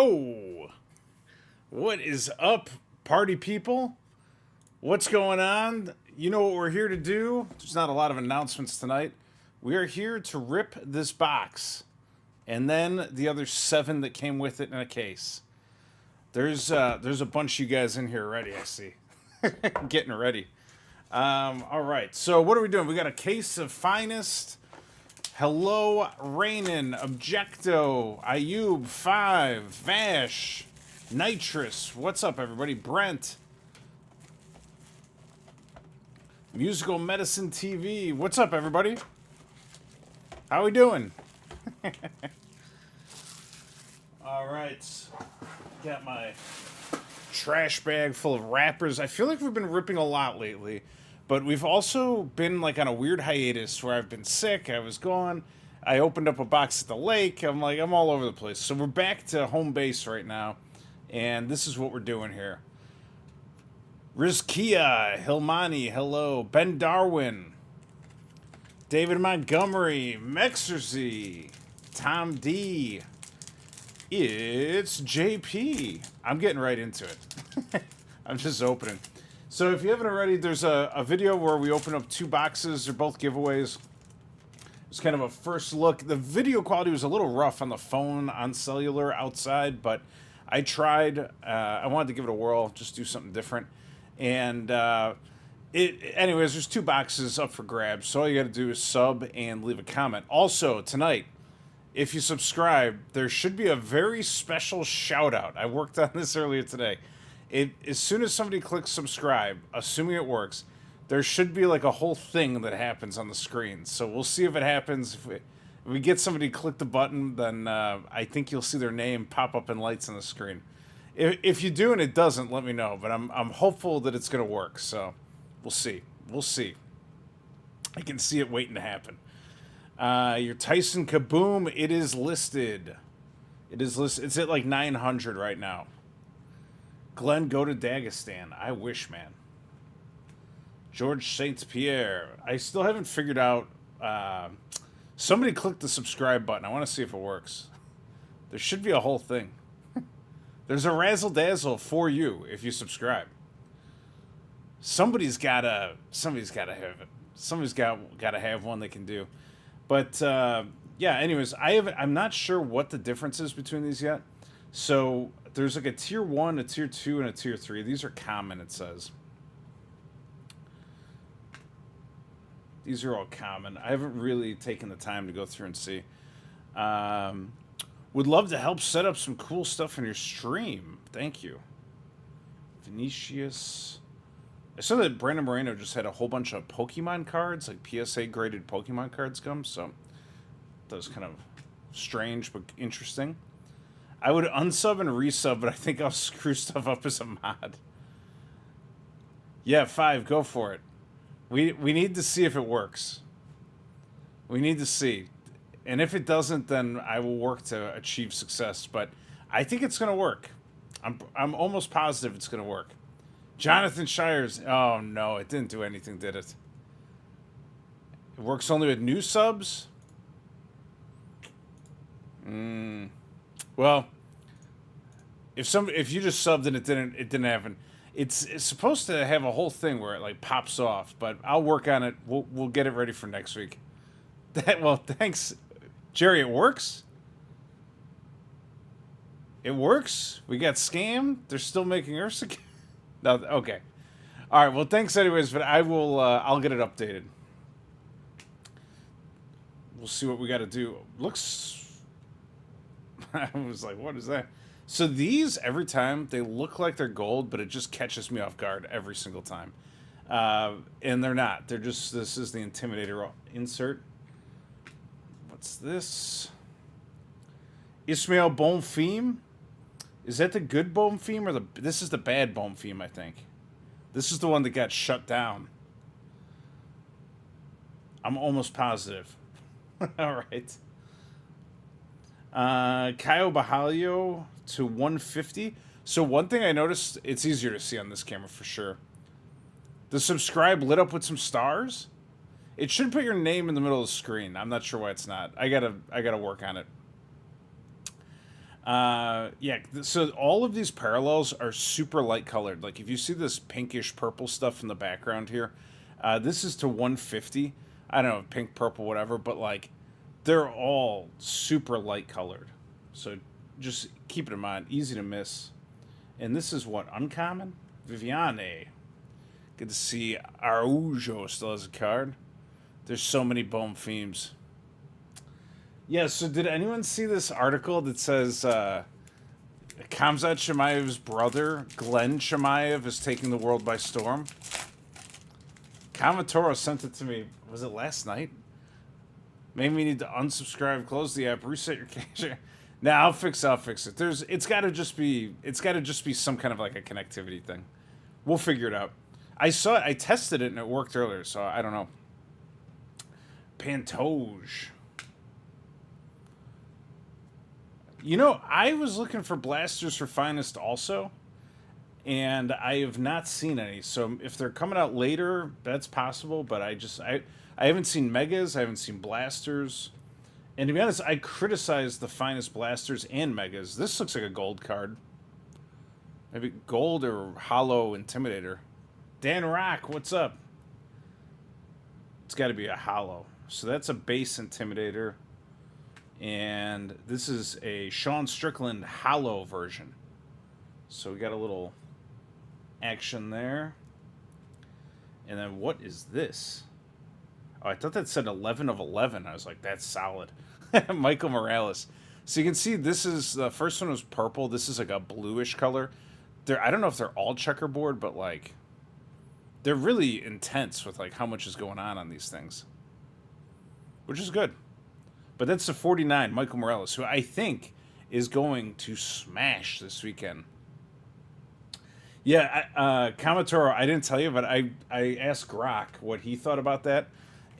Oh, what is up, party people? What's going on? You know what we're here to do? There's not a lot of announcements tonight. We are here to rip this box and then the other seven that came with it in a case. There's a bunch of you guys in here already, I see. Getting ready. All right, so what are we doing? We got a case of Finest. Hello, Rainin, Objecto, Ayub, Five, Vash, Nitrous. What's up, everybody? Brent, Musical Medicine TV. What's up, everybody? How we doing? All right, got my trash bag full of wrappers. I feel like we've been ripping a lot lately. But we've also been like on a weird hiatus where I've been sick. I was gone. I opened up a box at the lake. I'm all over the place. So we're back to home base right now. And this is what we're doing here. Rizkia, Hilmani, hello. Ben Darwin, David Montgomery, Mexerzy, Tom D. It's JP. I'm getting right into it. I'm just opening. So if you haven't already, there's a video where we open up two boxes. They're both giveaways. It's kind of a first look. The video quality was a little rough on the phone, on cellular, outside, but I tried. I wanted to give it a whirl, just do something different. And anyways, there's two boxes up for grabs. So all you got to do is sub and leave a comment. Also, tonight, if you subscribe, there should be a very special shout out. I worked on this earlier today. As soon as somebody clicks subscribe, assuming it works, there should be like a whole thing that happens on the screen. So we'll see if it happens. If we get somebody to click the button, then I think you'll see their name pop up in lights on the screen. If you do and it doesn't, let me know. But I'm hopeful that it's going to work. So we'll see. We'll see. I can see it waiting to happen. Your Tyson Kaboom, it is listed. It is listed. It's at like 900 right now. Glenn, go to Dagestan. I wish, man. George St. Pierre. I still haven't figured out. Somebody click the subscribe button. I want to see if it works. There should be a whole thing. There's a razzle dazzle for you if you subscribe. Somebody's gotta have it. Somebody's gotta have one they can do. But yeah. Anyways, I'm not sure what the difference is between these yet. So there's like a tier 1, a tier 2, and a tier 3. These are common, it says. These are all common. I haven't really taken the time to go through and see. Would love to help set up some cool stuff in your stream. Thank you. Vinicius. I saw that Brandon Moreno just had a whole bunch of Pokemon cards, like PSA graded Pokemon cards come, so that was kind of strange but interesting. I would unsub and resub, but I think I'll screw stuff up as a mod. Yeah, 5, go for it. We need to see if it works. We need to see. And if it doesn't, then I will work to achieve success. But I think it's going to work. I'm almost positive it's going to work. Jonathan Shires. Oh, no, it didn't do anything, did it? It works only with new subs? Well, if you just subbed and it didn't happen, it's supposed to have a whole thing where it like pops off, but I'll work on it. We'll get it ready for next week. Well, thanks, Jerry. It works. It works. We got scammed. They're still making Ursa. No, okay. All right. Well, thanks anyways, but I will. I'll get it updated. We'll see what we got to do. Looks. I was like, what is that? So these, every time, they look like they're gold, but it just catches me off guard every single time. And they're not. They're just, this is the Intimidator insert. What's this? Ismail Bonfim? Is that the good Bonfim or this is the bad Bonfim, I think. This is the one that got shut down. I'm almost positive. All right. Caio Bajalio to 150. So one thing I noticed, it's easier to see on this camera for sure. The subscribe lit up with some stars. It should put your name in the middle of the screen. I'm not sure why it's not. I gotta work on it. Yeah, so all of these parallels are super light colored. Like if you see this pinkish purple stuff in the background here, this is to 150. I don't know, pink, purple, whatever, but like they're all super light colored. So just keep it in mind, easy to miss. And this is what, uncommon? Viviane. Good to see Araujo still has a card. There's so many Bone Themes. Yeah, so did anyone see this article that says Khamzat Chimaev's brother, Glenn Chimaev, is taking the world by storm? Kamatoro sent it to me. Was it last night? Maybe we need to unsubscribe, close the app, reset your cache. Nah, I'll fix it. It's gotta just be some kind of like a connectivity thing. We'll figure it out. I tested it and it worked earlier, so I don't know. Pantoge. You know, I was looking for blasters for Finest also, and I have not seen any. So if they're coming out later, that's possible, but I haven't seen Megas, I haven't seen blasters. And to be honest, I criticized the Finest blasters and Megas. This looks like a gold card. Maybe gold or hollow Intimidator. Dan Rock, what's up? It's got to be a hollow. So that's a base Intimidator. And this is a Sean Strickland hollow version. So we got a little action there. And then what is this? Oh, I thought that said 11 of 11. I was like, that's solid. Michael Morales. So you can see this is, the first one was purple. This is like a bluish color. I don't know if they're all checkerboard, but like, they're really intense with like how much is going on these things. Which is good. But that's the 49, Michael Morales, who I think is going to smash this weekend. Yeah, Kamatoro, I didn't tell you, but I asked Grok what he thought about that.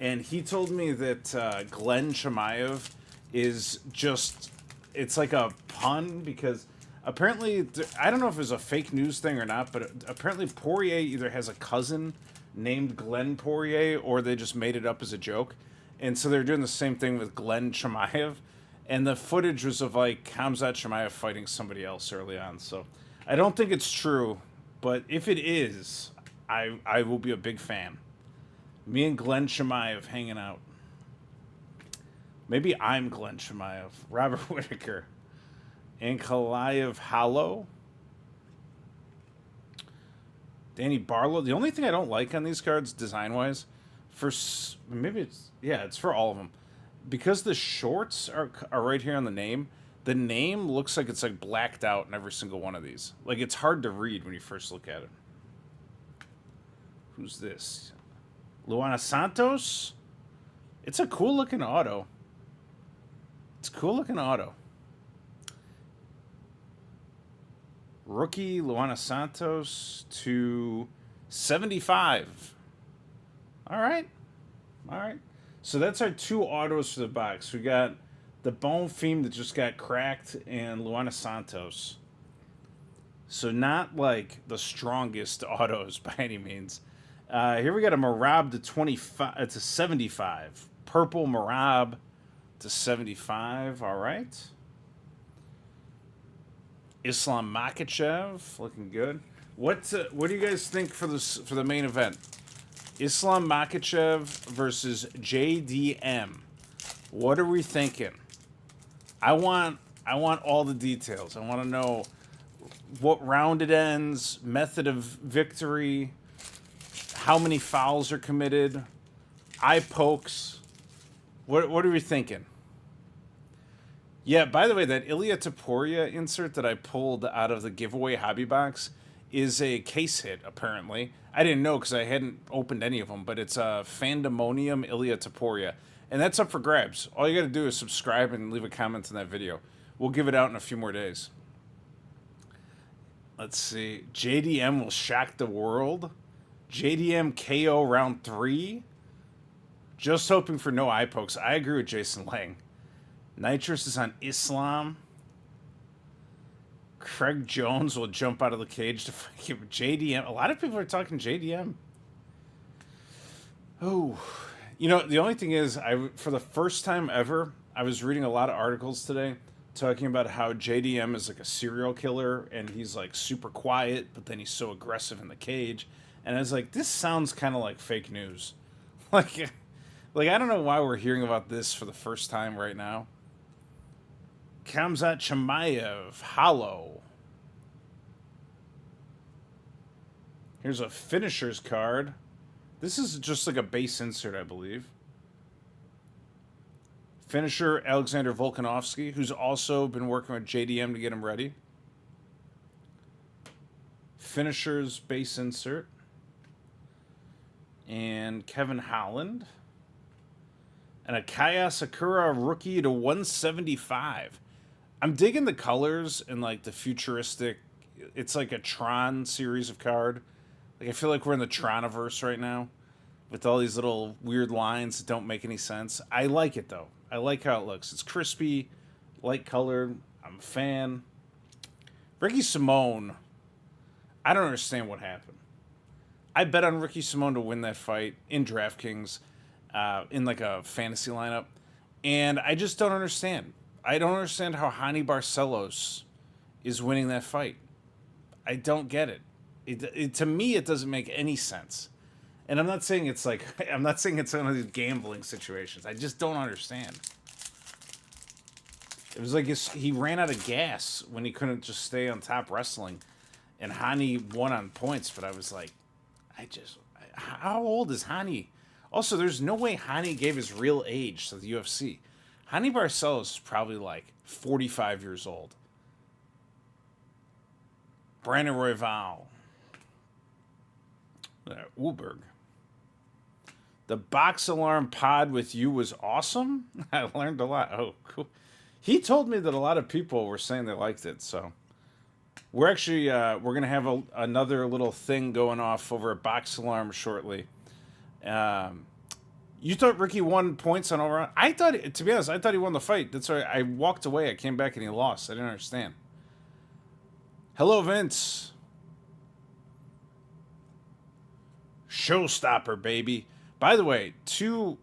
And he told me that Glenn Chimaev is just, it's like a pun because apparently, I don't know if it was a fake news thing or not, but apparently Poirier either has a cousin named Glenn Poirier or they just made it up as a joke. And so they're doing the same thing with Glenn Chimaev. And the footage was of like Khamzat Chimaev fighting somebody else early on. So I don't think it's true. But if it is, I will be a big fan. Me and Glenn Chimaev hanging out. Maybe I'm Glenn Chimaev. Robert Whitaker. And Kalayev Hollow. Danny Barlow. The only thing I don't like on these cards, design-wise, it's for all of them. Because the shorts are right here on the name, the name looks like it's like blacked out in every single one of these. Like it's hard to read when you first look at it. Who's this? Luana Santos? It's a cool looking auto. Rookie Luana Santos to 75. All right. So that's our two autos for the box. We got the Bone Theme that just got cracked and Luana Santos. So not like the strongest autos by any means. Here we got a Marab to 25 to 75. Purple Marab to 75. All right. Islam Makhachev looking good. What do you guys think for the main event? Islam Makhachev versus JDM. What are we thinking? I want all the details. I want to know what round it ends, method of victory, how many fouls are committed, eye pokes. What are we thinking? Yeah, by the way, that Ilia Topuria insert that I pulled out of the giveaway hobby box is a case hit, apparently. I didn't know because I hadn't opened any of them, but it's a Fandemonium Ilia Topuria. And that's up for grabs. All you got to do is subscribe and leave a comment on that video. We'll give it out in a few more days. Let's see. JDM will shock the world. JDM KO round 3. Just hoping for no eye pokes. I agree with Jason Lang. Nitrous is on Islam. Craig Jones will jump out of the cage to fight him. JDM. A lot of people are talking JDM. Oh. You know, the only thing is, for the first time ever, I was reading a lot of articles today talking about how JDM is like a serial killer and he's like super quiet, but then he's so aggressive in the cage. And I was like, this sounds kind of like fake news. like, like I don't know why we're hearing about this for the first time right now. Khamzat Chimaev, Hollow. Here's a finisher's card. This is just like a base insert, I believe. Finisher Alexander Volkanovski, who's also been working with JDM to get him ready. Finisher's base insert. And Kevin Holland. And a Kaya Sakura rookie to 175. I'm digging the colors and like the futuristic. It's like a Tron series of card. Like I feel like we're in the Troniverse right now with all these little weird lines that don't make any sense. I like it though. I like how it looks. It's crispy, light colored. I'm a fan. Ricky Simone. I don't understand what happened. I bet on Ricky Simone to win that fight in DraftKings, in like a fantasy lineup, and I just don't understand. I don't understand how Hani Barcelos is winning that fight. I don't get it. To me, it doesn't make any sense. And I'm not saying it's like, I'm not saying it's one of these gambling situations. I just don't understand. It was like he ran out of gas when he couldn't just stay on Top Wrestling. And Hani won on points, but I was like, how old is Hani? Also, there's no way Hani gave his real age to the UFC. Hani Barcelos is probably like 45 years old. Brandon Royval. Uberg. The box alarm pod with you was awesome. I learned a lot. Oh, cool. He told me that a lot of people were saying they liked it. So we're actually we're gonna have another little thing going off over at Box Alarm shortly. You thought Ricky won points on overall? I thought, to be honest, I thought he won the fight. That's why I walked away. I came back and he lost. I didn't understand. Hello, Vince. Showstopper, baby. By the way, two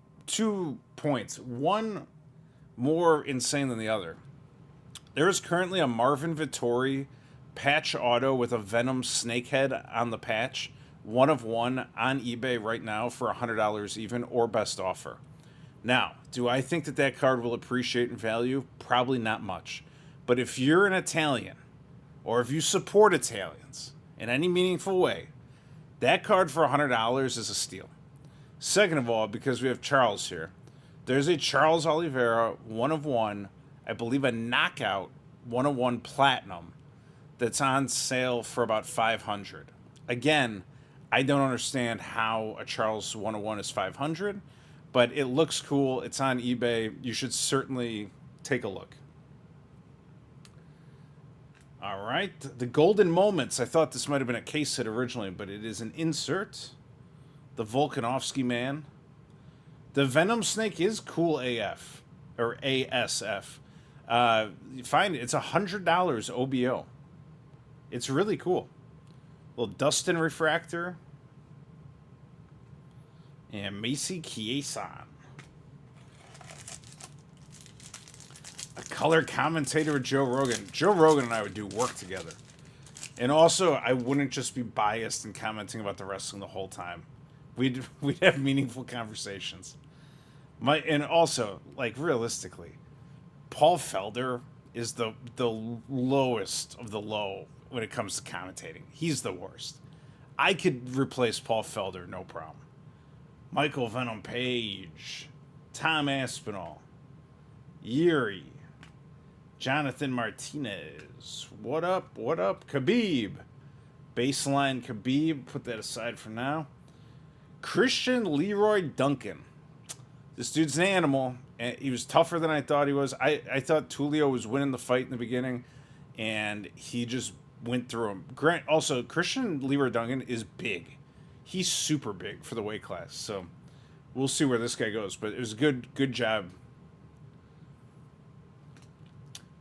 points. One more insane than the other. There is currently a Marvin Vittori patch auto with a Venom Snakehead on the patch. 1 of 1 on eBay right now for $100 even, or best offer. Now, do I think that that card will appreciate in value? Probably not much. But if you're an Italian, or if you support Italians in any meaningful way, that card for $100 is a steal. Second of all, because we have Charles here, there's a Charles Oliveira 1 of 1, I believe a knockout 1 of 1 platinum that's on sale for about $500. Again, I don't understand how a Charles 1 of 1 is $500, but it looks cool. It's on eBay. You should certainly take a look. All right, the Golden Moments. I thought this might have been a case hit originally, but it is an insert. The Volkanovski man. The Venom Snake is cool AF, or ASF. You find it. It's $100 OBO. It's really cool. Little Dustin Refractor. And Macy Kiesan. A color commentator with Joe Rogan. Joe Rogan and I would do work together. And also, I wouldn't just be biased and commenting about the wrestling the whole time. We'd have meaningful conversations. And also, like, realistically, Paul Felder is the lowest of the low when it comes to commentating. He's the worst. I could replace Paul Felder, no problem. Michael Venom Page, Tom Aspinall, Yuri, Jonathan Martinez. What up? What up? Khabib. Baseline Khabib. Put that aside for now. Christian Leroy Duncan. This dude's an animal. And he was tougher than I thought he was. I thought Tulio was winning the fight in the beginning, and he just went through him. Also, Christian Leroy Duncan is big. He's super big for the weight class. So we'll see where this guy goes. But it was a good job.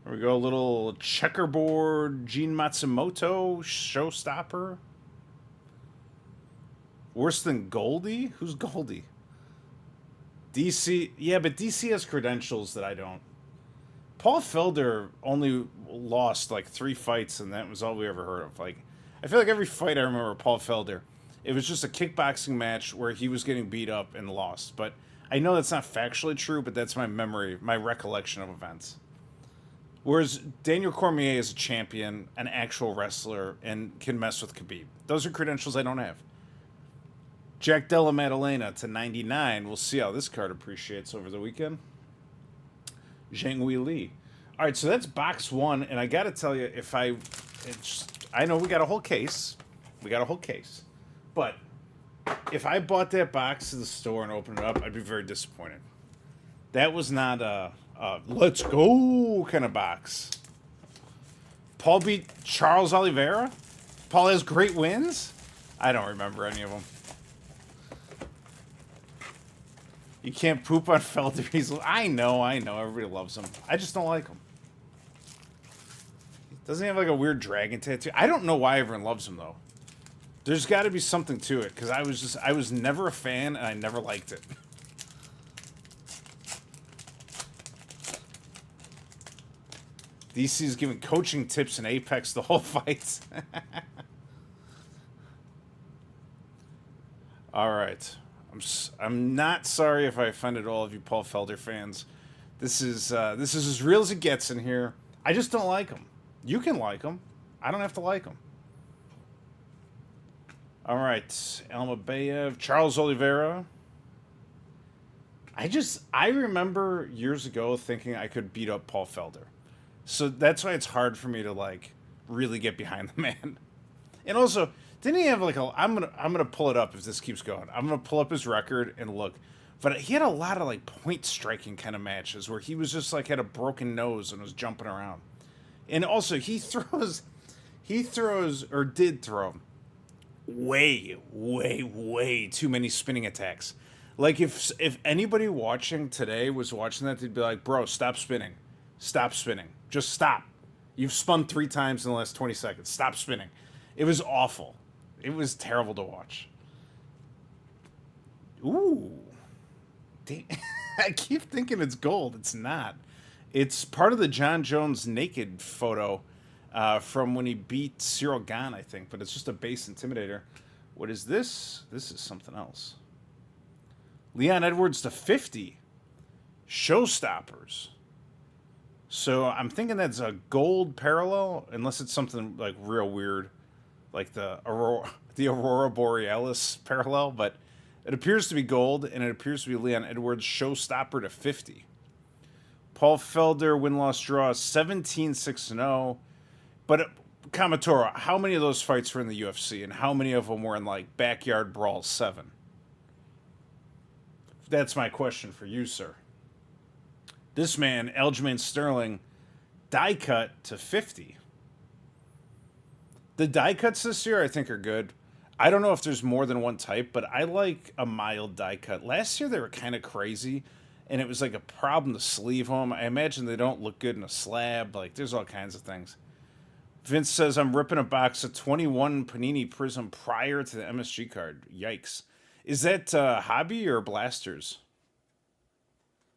There we go. A little checkerboard Gene Matsumoto showstopper. Worse than Goldie? Who's Goldie? DC. Yeah, but DC has credentials that I don't. Paul Felder only lost like 3 fights, and that was all we ever heard of. Like, I feel like every fight I remember Paul Felder, it was just a kickboxing match where he was getting beat up and lost. But I know that's not factually true, but that's my memory, my recollection of events. Whereas Daniel Cormier is a champion, an actual wrestler, and can mess with Khabib. Those are credentials I don't have. Jack Della Maddalena to 99. We'll see how this card appreciates over the weekend. Zhang Wei Li. All right, so that's box 1, and I got to tell you, I know we got a whole case. But if I bought that box to the store and opened it up, I'd be very disappointed. That was not a let's go kind of box. Paul beat Charles Oliveira? Paul has great wins? I don't remember any of them. You can't poop on Felder. I know. Everybody loves him. I just don't like him. Doesn't he have like a weird dragon tattoo? I don't know why everyone loves him, though. There's got to be something to it, because I was never a fan, and I never liked it. DC's giving coaching tips in Apex the whole fight. All right. I'm not sorry if I offended all of you Paul Felder fans. This is as real as it gets in here. I just don't like him. You can like him. I don't have to like him. All right. Almabayev, Charles Oliveira. I remember years ago thinking I could beat up Paul Felder. So that's why it's hard for me to like really get behind the man. And also, didn't he have like I'm gonna pull it up if this keeps going. I'm gonna pull up his record and look. But he had a lot of like point striking kind of matches where he was just like had a broken nose and was jumping around. And also he throws or did throw way too many spinning attacks. Like if anybody watching today was watching that, they'd be like, bro, stop spinning. Stop spinning. Just stop. You've spun 3 times in the last 20 seconds. Stop spinning. It was awful. It was terrible to watch. Ooh. I keep thinking it's gold. It's not. It's part of the John Jones naked photo from when he beat Cyril Gane, I think. But it's just a base intimidator. What is this? This is something else. Leon Edwards to 50. Showstoppers. So I'm thinking that's a gold parallel, unless it's something like real weird, like the Aurora Borealis parallel. But it appears to be gold, and it appears to be Leon Edwards Showstopper to 50. Paul Felder win-loss draw 17-6-0. But Kamatoro, how many of those fights were in the UFC, and how many of them were in like Backyard Brawl 7? That's my question for you, sir. This man, Aljamain Sterling, die cut to 50. The die cuts this year, I think, are good. I don't know if there's more than one type, but I like a mild die cut. Last year, they were kind of crazy, and it was like a problem to sleeve them. I imagine they don't look good in a slab. Like, there's all kinds of things. Vince says, I'm ripping a box of 21 Panini Prism prior to the MSG card. Yikes. Is that Hobby or Blasters?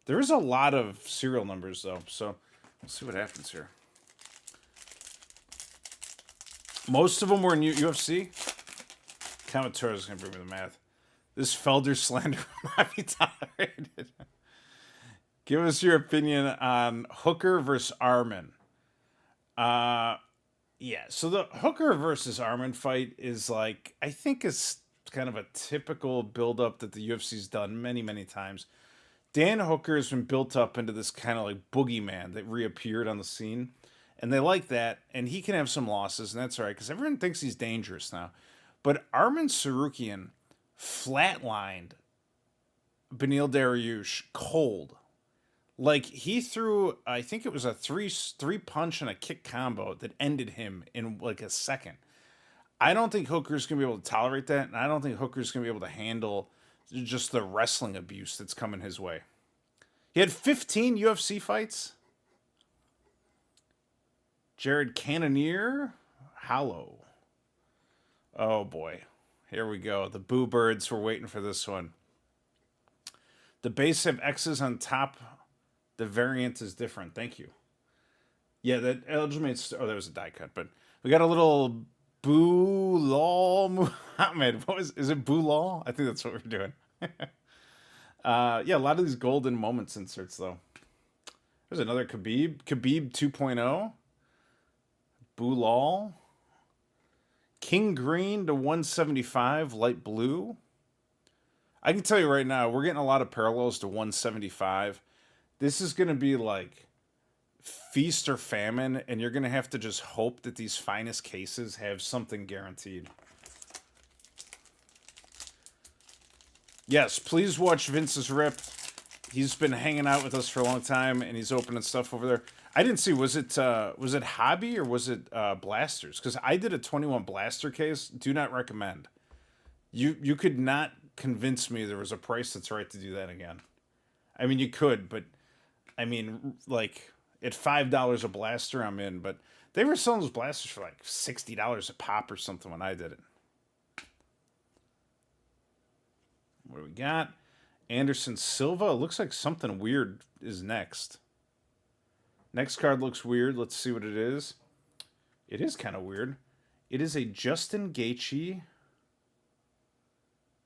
There is a lot of serial numbers, though, so we'll see what happens here. Most of them were in UFC. Kamatura's going to bring me the math. This Felder slander will not be tolerated. Give us your opinion on Hooker versus Arman. Yeah, so the Hooker versus Arman fight is like, I think is kind of a typical build-up that the UFC's done many, many times. Dan Hooker has been built up into this kind of like boogeyman that reappeared on the scene. And they like that. And he can have some losses, and that's all right, because everyone thinks he's dangerous now. But Arman Tsarukyan flatlined Beneil Dariush cold. Like, he threw, I think it was a three punch and a kick combo that ended him in like a second. I don't think Hooker's going to be able to tolerate that, and I don't think Hooker's going to be able to handle just the wrestling abuse that's coming his way. He had 15 UFC fights. Jared Cannonier, Hollow. Oh boy, here we go. The Boo Birds were waiting for this one. The base have X's on top. The variant is different. Thank you. Yeah, that Aljamain. Oh, that was a die cut, but we got a little Bulal Muhammad. What was? Is it Bulal? I think that's what we're doing. Yeah, a lot of these golden moments inserts though. There's another Khabib 2.0, Bulal, King Green to 175, light blue. I can tell you right now, we're getting a lot of parallels to 175. This is going to be like feast or famine, and you're going to have to just hope that these finest cases have something guaranteed. Yes, please watch Vince's rip. He's been hanging out with us for a long time, and he's opening stuff over there. I didn't see, was it Hobby or was it Blasters? Because I did a 21 Blaster case. Do not recommend. You could not convince me there was a price that's right to do that again. I mean, you could, but I mean, like at $5 a blaster, I'm in. But they were selling those blasters for like $60 a pop or something when I did it. What do we got? Anderson Silva. It looks like something weird is next. Next card looks weird. Let's see what it is. It is kind of weird. It is a Justin Gaethje,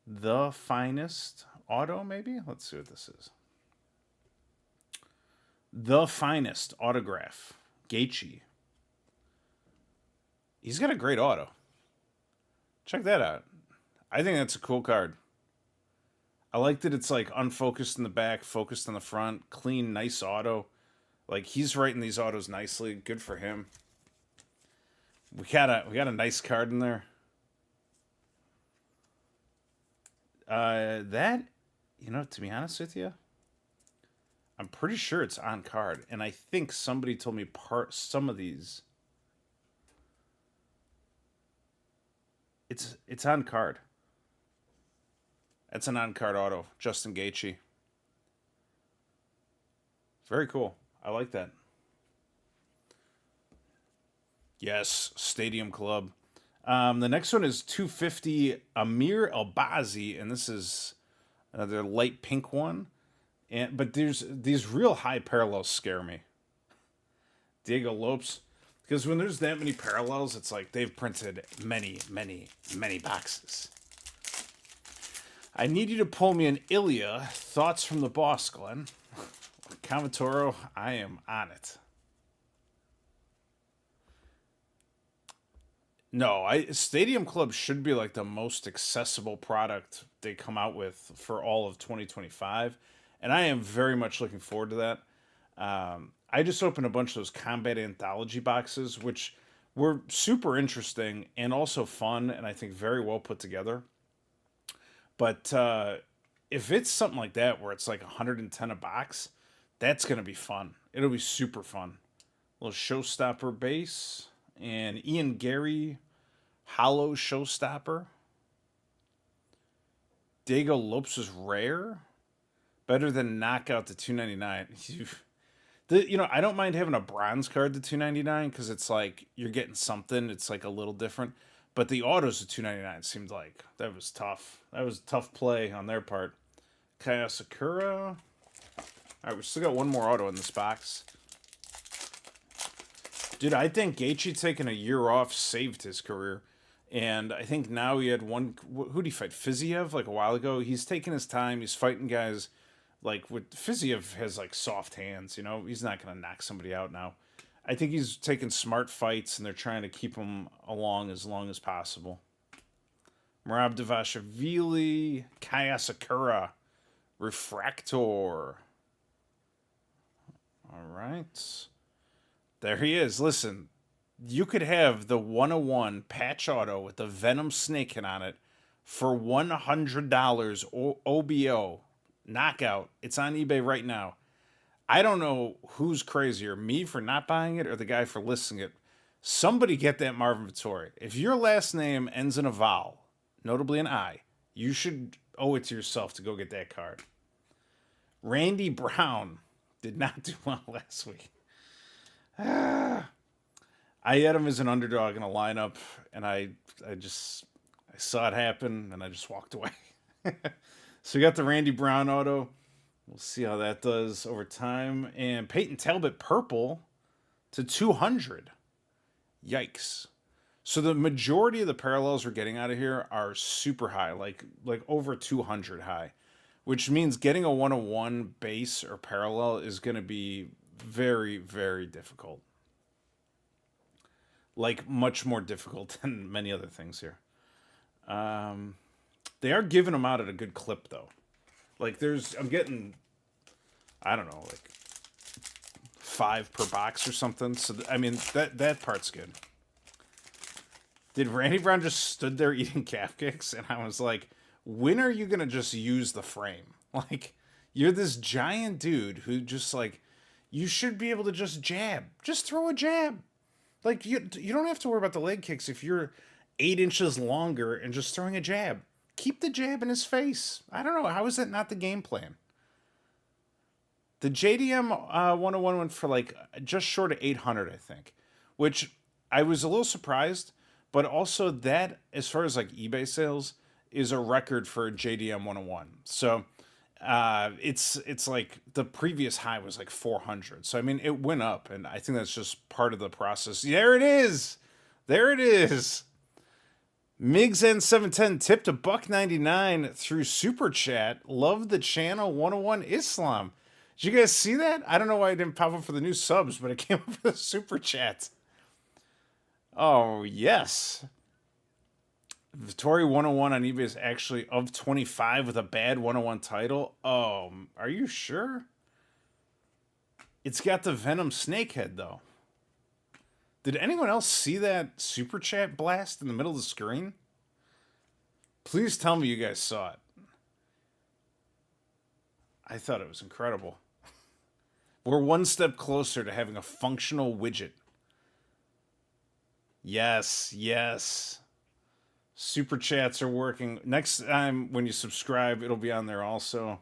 the finest auto, maybe? Let's see what this is. The finest autograph. Gaethje. He's got a great auto. Check that out. I think that's a cool card. I like that it's like unfocused in the back, focused in the front, clean, nice auto. Like he's writing these autos nicely. Good for him. We got a nice card in there. That, to be honest with you, I'm pretty sure it's on card, and I think somebody told me some of these. It's on card. That's an on-card auto, Justin Gaethje. Very cool. I like that. Yes, Stadium Club. The next one is 250 Amir Albazi, and this is another light pink one. But there's these real high parallels scare me. Diego Lopes, because when there's that many parallels, it's like they've printed many, many, many boxes. I need you to pull me an Ilya. Thoughts from the boss, Glenn. Kamatoro, I am on it. No, Stadium Club should be like the most accessible product they come out with for all of 2025. And I am very much looking forward to that. I just opened a bunch of those Combat Anthology boxes, which were super interesting and also fun, and I think very well put together. But if it's something like that where it's like 110 a box, that's going to be fun. It'll be super fun. A little Showstopper base and Ian Gary Hollow Showstopper. Diego Lopes was rare. Better than Knockout to 299. I don't mind having a bronze card to 299 because it's like you're getting something. It's like a little different. But the autos to 299 seemed like that was tough. That was a tough play on their part. Kaya Sakura. All right, we still got one more auto in this box. Dude, I think Gaethje taking a year off saved his career. And I think now he had one... Who'd he fight? Fiziev, like a while ago? He's taking his time. He's fighting guys... Like, Fiziev has, like, soft hands, He's not going to knock somebody out now. I think he's taking smart fights, and they're trying to keep him along as possible. Merab Devashvili, Kaya Sakura, Refractor. All right. There he is. Listen, you could have the 101 patch auto with the Venom Snakehead on it for $100 OBO. Knockout. It's on eBay right now. I don't know who's crazier, me for not buying it or the guy for listing it. Somebody get that Marvin Vettori. If your last name ends in a vowel, notably an I, you should owe it to yourself to go get that card. Randy Brown did not do well last week. I had him as an underdog in a lineup, and I saw it happen, and I just walked away. So we got the Randy Brown auto. We'll see how that does over time. And Peyton Talbot purple. to 200. Yikes. So the majority of the parallels we're getting out of here are super high, like over 200 high, which means getting a 101 base or parallel is going to be very, very difficult. Like much more difficult than many other things here. They are giving them out at a good clip though. Like I'm getting, I don't know, like 5 per box or something. So I mean that part's good. Did Randy Brown just stood there eating calf kicks? And I was like, when are you going to just use the frame? Like, you're this giant dude who just, like, you should be able to just jab. Just throw a jab. Like, you don't have to worry about the leg kicks if you're 8 inches longer and just throwing a jab. Keep the jab in his face. I don't know. How is that not the game plan? The JDM 101 went for, like, just short of 800, I think. Which I was a little surprised. But also that, as far as like eBay sales, is a record for JDM 101. So it's like the previous high was like 400. So I mean, it went up, and I think that's just part of the process. There it is. There it is. Migs N710 tipped $1.99 through Super Chat. Love the channel 101 Islam. Did you guys see that? I don't know why it didn't pop up for the new subs, but it came up for the Super Chat. Oh, yes. Vittori 101 on eBay is actually of 25 with a bad 101 title. Oh, are you sure? It's got the Venom Snakehead, though. Did anyone else see that Super Chat blast in the middle of the screen? Please tell me you guys saw it. I thought it was incredible. We're one step closer to having a functional widget. Yes, yes. Super chats are working. Next time when you subscribe, it'll be on there also.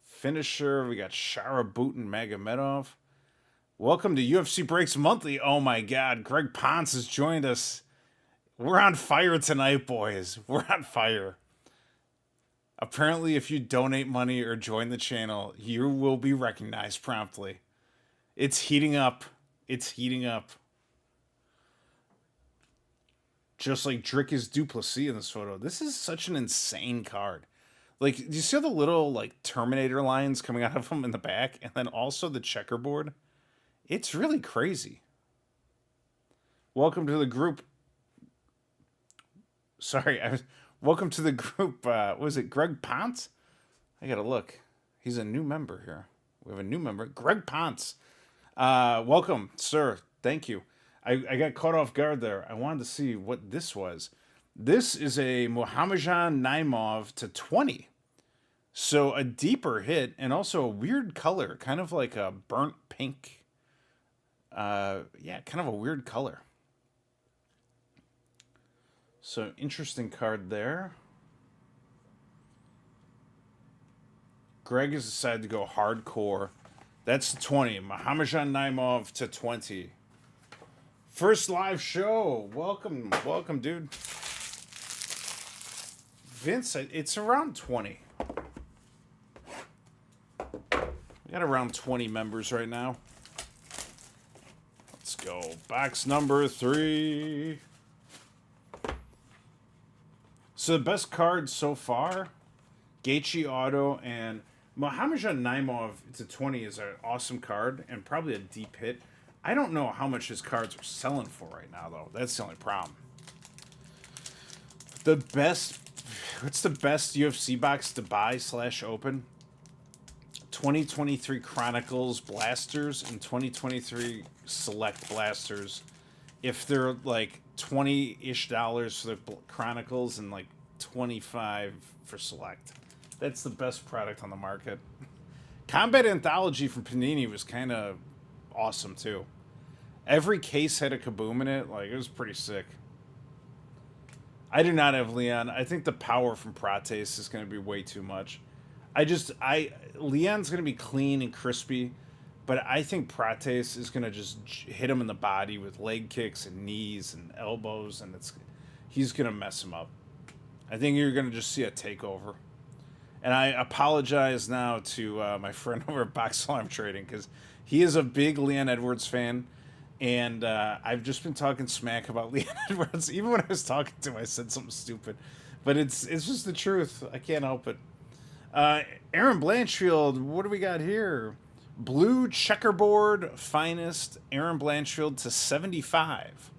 Finisher, we got Sharabutin Magomedov. Welcome to UFC Breaks Monthly. Oh my God, Greg Ponce has joined us. We're on fire tonight, boys. We're on fire. Apparently, if you donate money or join the channel, you will be recognized promptly. It's heating up. It's heating up. Just like Drickus Duplessis in this photo. This is such an insane card. Like, do you see all the little, like, Terminator lines coming out of him in the back? And then also the checkerboard? It's really crazy. Welcome to the group. Sorry, welcome to the group. Was it Greg Ponce? I gotta look. He's a new member here. We have a new member. Greg Ponce. Welcome, sir. Thank you. I got caught off guard there. I wanted to see what this was. This is a Muhammadjan Naimov to 20. So a deeper hit and also a weird color, kind of like a burnt pink. Yeah, kind of a weird color. So interesting card there. Greg has decided to go hardcore. That's 20. Muhammadjan Naimov to 20. First live show. Welcome, welcome, dude. Vince, it's around 20. We got around 20 members right now. Let's go. Box number 3. So the best cards so far, Gaethje auto and Muhammadjan Naimov to 20 is an awesome card and probably a deep hit. I don't know how much his cards are selling for right now, though. That's the only problem. What's the best UFC box to buy / open? 2023 Chronicles Blasters and 2023 Select Blasters. If they're like $20-ish for the Chronicles and like $25 for Select. That's the best product on the market. Combat Anthology from Panini was kind of awesome too. Every case had a kaboom in it. Like, it was pretty sick. I do not have Leon. I think the power from Prates is going to be way too much. Leon's going to be clean and crispy, but I think Prates is going to just hit him in the body with leg kicks and knees and elbows, and he's going to mess him up. I think you're going to just see a takeover. And I apologize now to my friend over at Box Alarm Trading because he is a big Leon Edwards fan. And I've just been talking smack about Leon Edwards. Even when I was talking to him, I said something stupid. But it's just the truth. I can't help it. Aaron Blanchfield, what do we got here? Blue checkerboard finest Aaron Blanchfield to 75.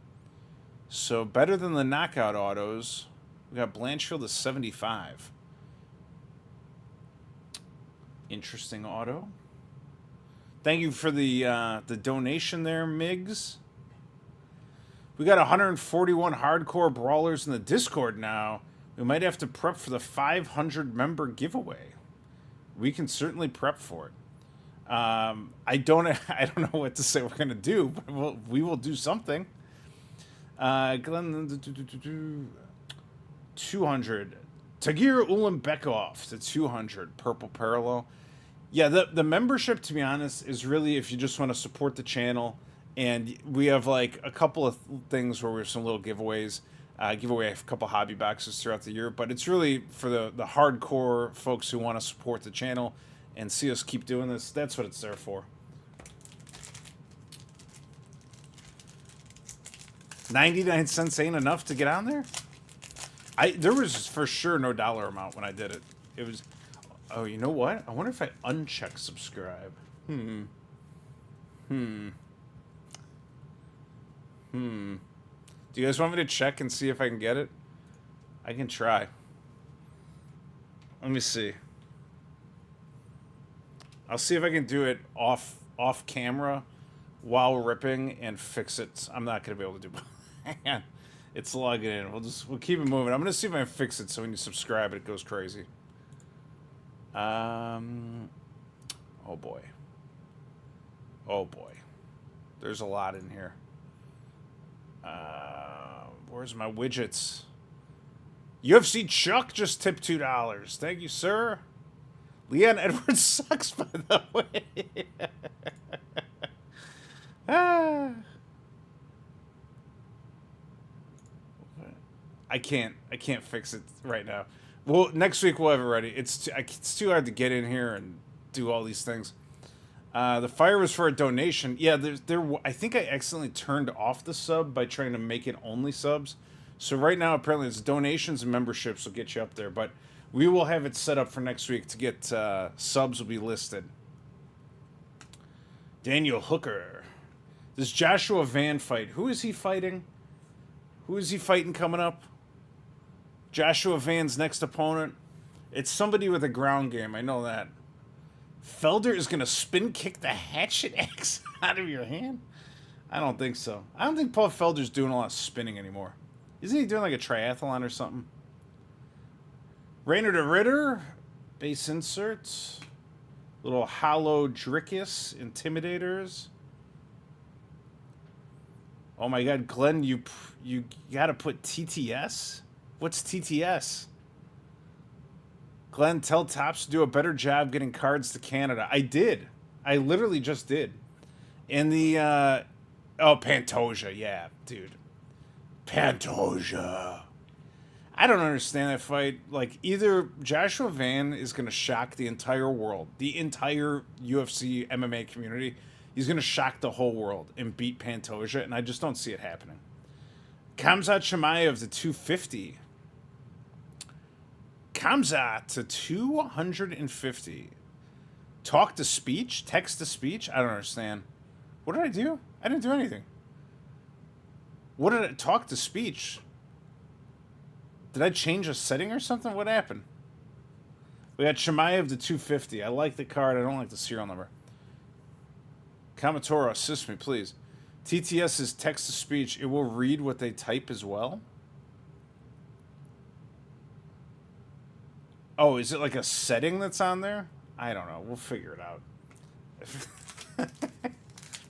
So better than the knockout autos. We got Blanchfield to 75. Interesting auto. Thank you for the donation there, Miggs. We got 141 hardcore brawlers in the Discord now. We might have to prep for the 500 member giveaway. We can certainly prep for it. I don't know what to say we're gonna do, but we will do something. Glenn, 200. Tagir Ulanbekov to 200. Purple Parallel. Yeah, the membership, to be honest, is really if you just want to support the channel. And we have like a couple of things where we have some little giveaways. Give away a couple hobby boxes throughout the year. But it's really for the hardcore folks who want to support the channel and see us keep doing this. That's what it's there for. 99 cents ain't enough to get on there? There was for sure no dollar amount when I did it. It was... Oh, you know what? I wonder if I uncheck subscribe. Do you guys want me to check and see if I can get it? I can try. Let me see. I'll see if I can do it off camera while ripping and fix it. I'm not gonna be able to do it. It's logging in. We'll keep it moving. I'm gonna see if I can fix it so when you subscribe it goes crazy. Oh boy. Oh boy. There's a lot in here. Where's my widgets? UFC Chuck just tipped $2. Thank you, sir. Leon Edwards sucks, by the way. I can't fix it right now. Well, next week we'll have it ready. It's too hard to get in here and do all these things. The fire was for a donation. Yeah, I think I accidentally turned off the sub by trying to make it only subs. So right now, apparently, it's donations and memberships will get you up there. But we will have it set up for next week to get subs will be listed. Daniel Hooker. This Joshua Van fight. Who is he fighting? Who is he fighting coming up? Joshua Van's next opponent. It's somebody with a ground game. I know that. Felder is going to spin kick the hatchet axe out of your hand? I don't think so. I don't think Paul Felder's doing a lot of spinning anymore. Isn't he doing like a triathlon or something? Rainer de Ritter. Base inserts. Little hollow Drickus Intimidators. Oh my god, Glenn, you got to put TTS? What's TTS? Glenn, tell Topps to do a better job getting cards to Canada. I did. I literally just did. And the, oh, Pantoja. Yeah, dude. Pantoja. I don't understand that fight. Like, either Joshua Van is going to shock the entire world, the entire UFC MMA community. He's going to shock the whole world and beat Pantoja, and I just don't see it happening. Khamzat Chimaev to 250. Khamzat to 250. Talk to speech? Text to speech? I don't understand. What did I do? I didn't do anything. What did I... Talk to speech? Did I change a setting or something? What happened? We got Chimaev to 250. I like the card. I don't like the serial number. Kamatoro, assist me, please. TTS is text to speech. It will read what they type as well. Oh, is it like a setting that's on there? I don't know. We'll figure it out.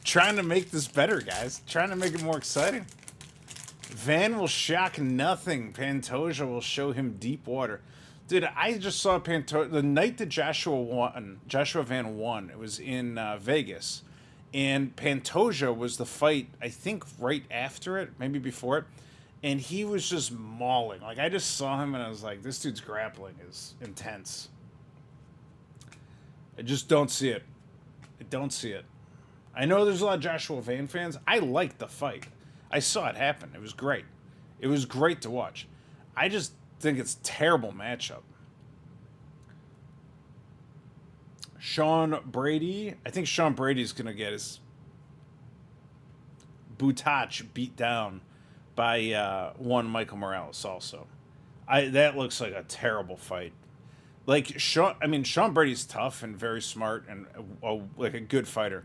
Trying to make this better, guys. Trying to make it more exciting. Van will shock nothing. Pantoja will show him deep water. Dude, I just saw Pantoja the night that Joshua Van won. It was in Vegas. And Pantoja was the fight, I think, right after it, maybe before it. And he was just mauling. Like, I just saw him and I was like, this dude's grappling is intense. I just don't see it. I don't see it. I know there's a lot of Joshua Van fans. I liked the fight. I saw it happen. It was great. It was great to watch. I just think it's a terrible matchup. Sean Brady. I think Sean Brady's going to get his Butach beat down by one Michael Morales also. That looks like a terrible fight. Like Sean Brady's tough and very smart and like a good fighter.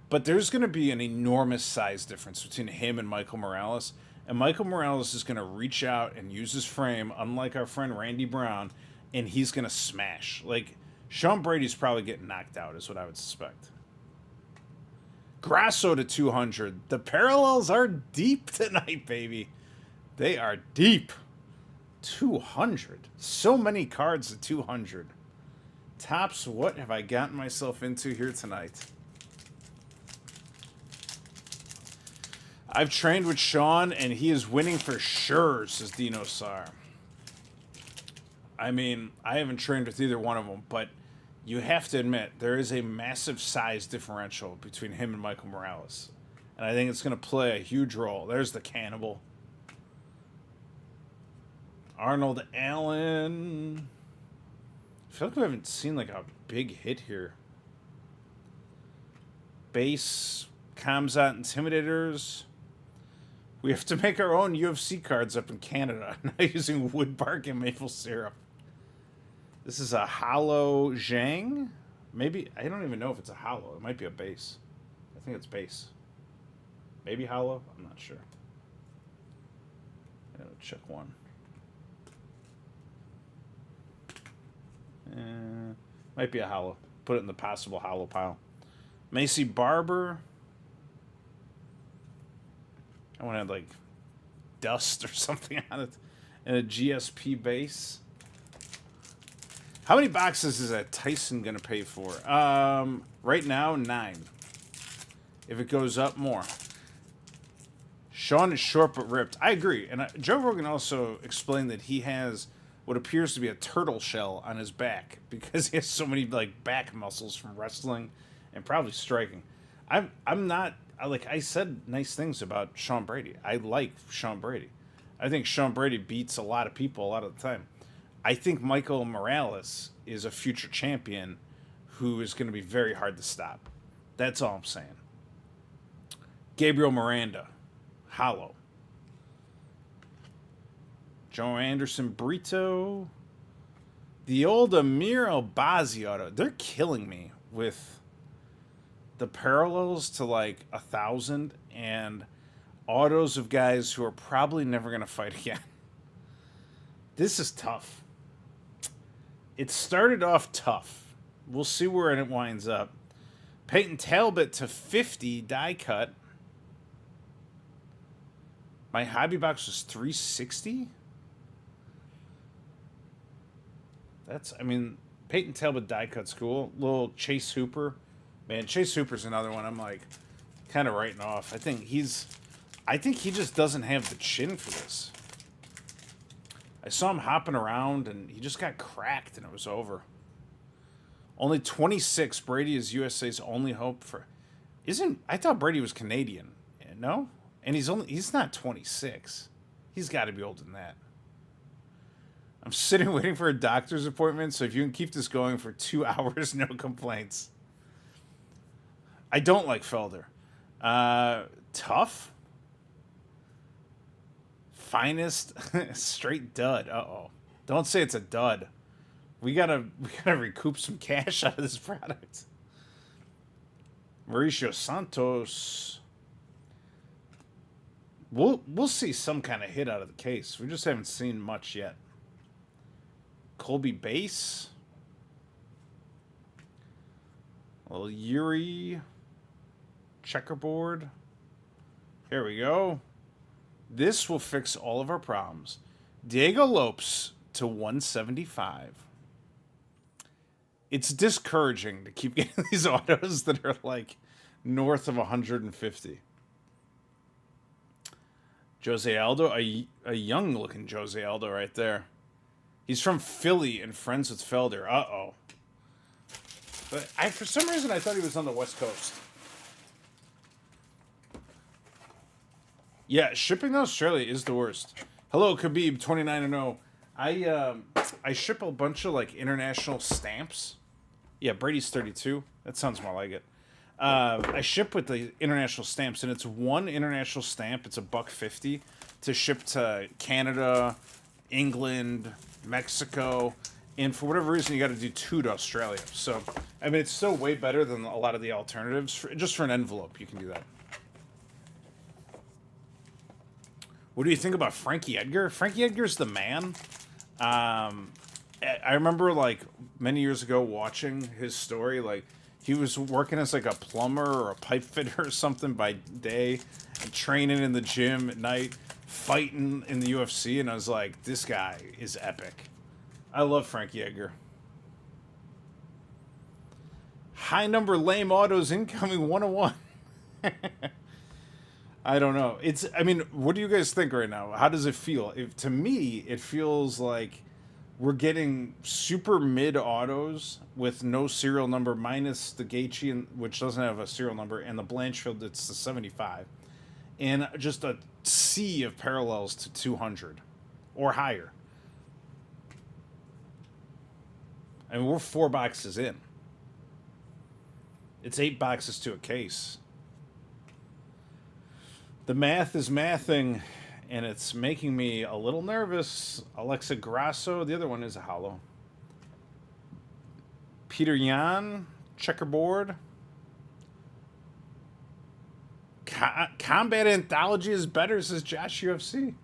But there's going to be an enormous size difference between him and Michael Morales. And Michael Morales is going to reach out and use his frame, unlike our friend Randy Brown, and he's going to smash. Like, Sean Brady's probably getting knocked out, is what I would suspect. Grasso to 200. The parallels are deep tonight, baby. They are deep. 200. So many cards at 200. Topps, what have I gotten myself into here tonight? I've trained with Sean, and he is winning for sure, says Dino Sar. I mean, I haven't trained with either one of them, but you have to admit, there is a massive size differential between him and Michael Morales. And I think it's going to play a huge role. There's the Cannibal. Arnold Allen. I feel like we haven't seen like a big hit here. Base, Kamzat Intimidators. We have to make our own UFC cards up in Canada, not using wood bark and maple syrup. This is a hollow Zhang. Maybe, I don't even know if it's a hollow. It might be a base. I think it's base. Maybe hollow? I'm not sure. Check one. Might be a hollow. Put it in the possible hollow pile. Macy Barber. I want to have like dust or something on it. And a GSP base. How many boxes is that Tyson going to pay for? Right now, 9. If it goes up, more. Sean is short but ripped. I agree. And Joe Rogan also explained that he has what appears to be a turtle shell on his back because he has so many like back muscles from wrestling and probably striking. I'm not, like I said nice things about Sean Brady. I like Sean Brady. I think Sean Brady beats a lot of people a lot of the time. I think Michael Morales is a future champion who is going to be very hard to stop. That's all I'm saying. Gabriel Miranda, hollow. Joe Anderson Brito. The old Amir Albazi auto. They're killing me with the parallels to like 1,000 and autos of guys who are probably never going to fight again. This is tough. It started off tough. We'll see where it winds up. Peyton Talbot to 50 die cut. My hobby box was 360. That's, I mean, Peyton Talbot die cut's cool. Little Chase Hooper. Man, Chase Hooper's another one I'm like kind of writing off. I think he just doesn't have the chin for this. I saw him hopping around, and he just got cracked, and it was over. Only 26. Brady is USA's only hope for... I thought Brady was Canadian. No? And he's not 26. He's got to be older than that. I'm sitting waiting for a doctor's appointment, so if you can keep this going for 2 hours, no complaints. I don't like Felder. Tough? Finest, straight dud. Uh-oh. Don't say it's a dud. We gotta recoup some cash out of this product. Mauricio Santos. We'll see some kind of hit out of the case. We just haven't seen much yet. Colby Base. A little Yuri. Checkerboard. Here we go. This will fix all of our problems. Diego Lopes to 175. It's discouraging to keep getting these autos that are like north of 150. Jose Aldo, a young-looking Jose Aldo right there. He's from Philly and friends with Felder. Uh-oh. But for some reason, I thought he was on the West Coast. Yeah, shipping to Australia is the worst. Hello, Khabib, 29-0. I ship a bunch of, like, international stamps. Yeah, Brady's 32. That sounds more like it. I ship with the international stamps, and it's one international stamp. It's $1.50 to ship to Canada, England, Mexico, and for whatever reason, you got to do 2 to Australia. So, I mean, it's still way better than a lot of the alternatives. Just for an envelope, you can do that. What do you think about Frankie Edgar? Frankie Edgar's the man. I remember, like, many years ago watching his story. Like, he was working as, like, a plumber or a pipe fitter or something by day and training in the gym at night, fighting in the UFC, and I was like, this guy is epic. I love Frankie Edgar. High number lame autos incoming 101. I don't know. I mean, what do you guys think right now? How does it feel? To me, it feels like we're getting super mid autos with no serial number, minus the Gaethje, which doesn't have a serial number, and the Blanchfield, it's the 75. And just a sea of parallels to 200 or higher. I mean, we're 4 boxes in. It's 8 boxes to a case. The math is mathing, and it's making me a little nervous. Alexa Grasso, the other one is a hollow. Peter Yan, checkerboard. Combat Anthology is better, says Josh UFC.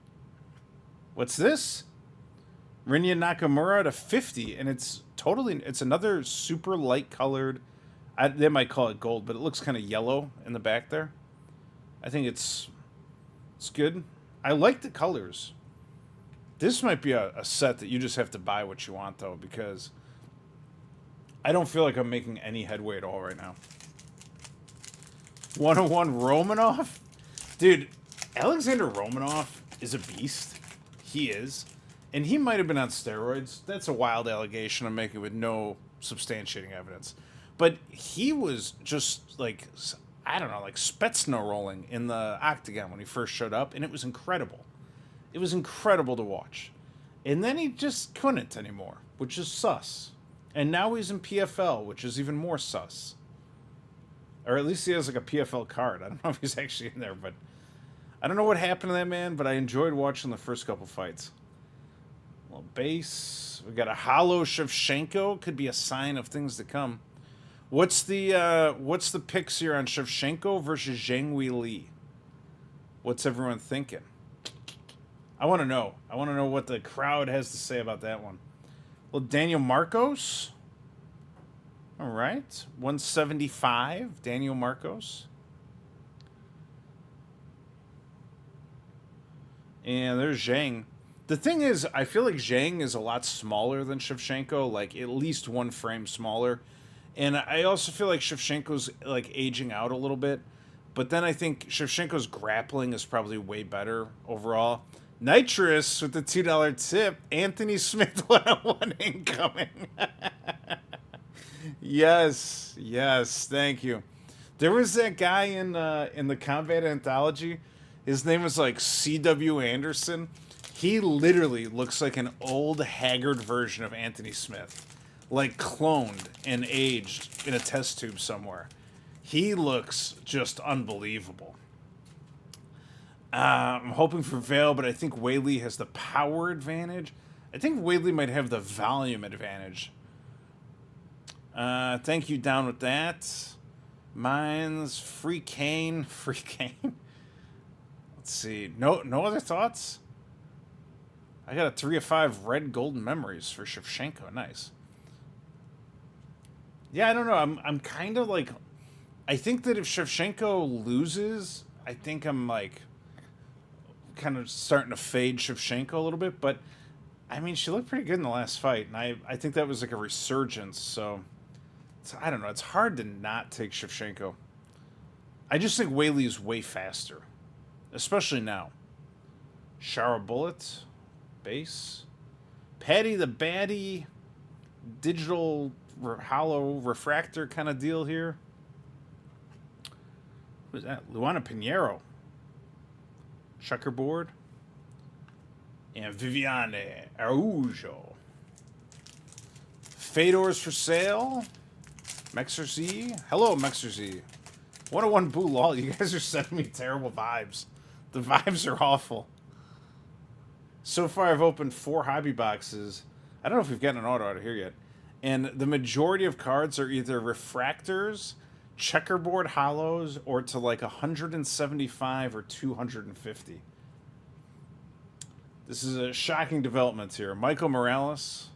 What's this? Rinya Nakamura to 50, and it's another super light colored. They might call it gold, but it looks kind of yellow in the back there. I think it's good. I like the colors. This might be a set that you just have to buy what you want, though, because I don't feel like I'm making any headway at all right now. 101 Romanov? Dude, Alexander Romanov is a beast. He is. And he might have been on steroids. That's a wild allegation I'm making with no substantiating evidence. But he was just, like, I don't know, like Spetsnaz rolling in the octagon when he first showed up, and it was incredible. It was incredible to watch. And then he just couldn't anymore, which is sus. And now he's in PFL, which is even more sus. Or at least he has like a PFL card. I don't know if he's actually in there, but I don't know what happened to that man, but I enjoyed watching the first couple fights. Well, base. We got a hollow Shevchenko. Could be a sign of things to come. What's the picks here on Shevchenko versus Zhang Weili? What's everyone thinking? I want to know. I want to know what the crowd has to say about that one. Well, Daniel Marcos. All right. 175, Daniel Marcos. And there's Zhang. The thing is, I feel like Zhang is a lot smaller than Shevchenko, like at least 1 frame smaller. And I also feel like Shevchenko's like aging out a little bit. But then I think Shevchenko's grappling is probably way better overall. Nitrous with the $2 tip. Anthony Smith 101 incoming. Yes, thank you. There was that guy in the Combat Anthology. His name was like C.W. Anderson. He literally looks like an old, haggard version of Anthony Smith. Like cloned and aged in a test tube somewhere. He looks just unbelievable. I'm hoping for Vail, but I think Weili has the power advantage. I think Weili might have the volume advantage. Thank you, down with that. Mine's Free Kane. Let's see. No other thoughts? I got a 3 of 5 red golden memories for Shevchenko. Nice. Yeah, I don't know. I'm kind of like, I think that if Shevchenko loses, I think I'm like kind of starting to fade Shevchenko a little bit. But I mean, she looked pretty good in the last fight, and I think that was like a resurgence. So I don't know. It's hard to not take Shevchenko. I just think Weili is way faster, especially now. Shower Bullet, base, Patty the Baddie, digital hollow refractor kind of deal here. What is that? Luana Pinheiro. Checkerboard. And Viviane Araujo. Fedor's for sale. Mexer Z. Hello, Mexer Z. 101 Boo Lol. You guys are sending me terrible vibes. The vibes are awful. So far, I've opened 4 hobby boxes. I don't know if we've gotten an auto out of here yet. And the majority of cards are either refractors, checkerboard hollows, or to like 175 or 250. This is a shocking development here. Michael Morales,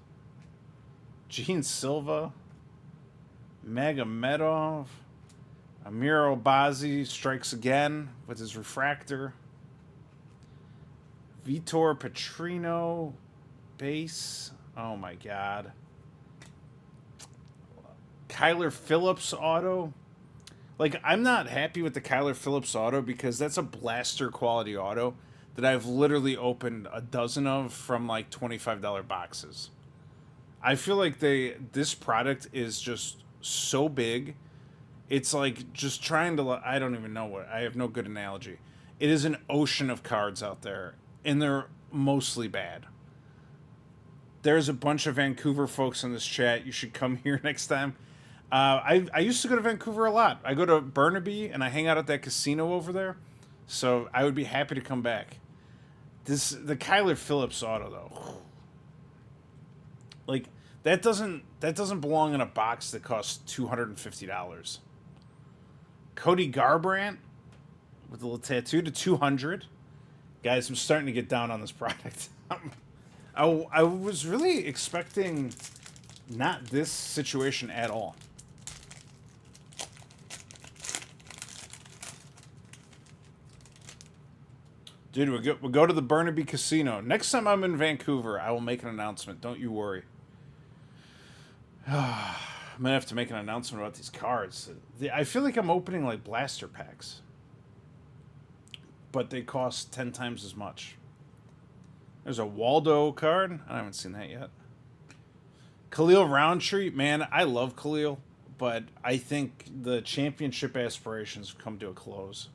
Gene Silva, Magomedov, Amir Obazi strikes again with his refractor. Vitor Petrino, base. Oh my God. Kyler Phillips auto. Like, I'm not happy with the Kyler Phillips auto because that's a blaster quality auto that I've literally opened a dozen of from like $25 boxes. I feel like this product is just so big. It's like just trying to, I don't even know what, I have no good analogy. It is an ocean of cards out there, and they're mostly bad. There's a bunch of Vancouver folks in this chat. You should come here next time. I used to go to Vancouver a lot. I go to Burnaby, and I hang out at that casino over there. So I would be happy to come back. The Kyler Phillips auto, though. Like, that doesn't belong in a box that costs $250. Cody Garbrandt with a little tattoo to 200. Guys, I'm starting to get down on this product. I was really expecting not this situation at all. Dude, we'll go to the Burnaby Casino. Next time I'm in Vancouver, I will make an announcement. Don't you worry. I'm going to have to make an announcement about these cards. I feel like I'm opening like blaster packs. But they cost 10 times as much. There's a Waldo card. I haven't seen that yet. Khalil Roundtree. Man, I love Khalil. But I think the championship aspirations have come to a close.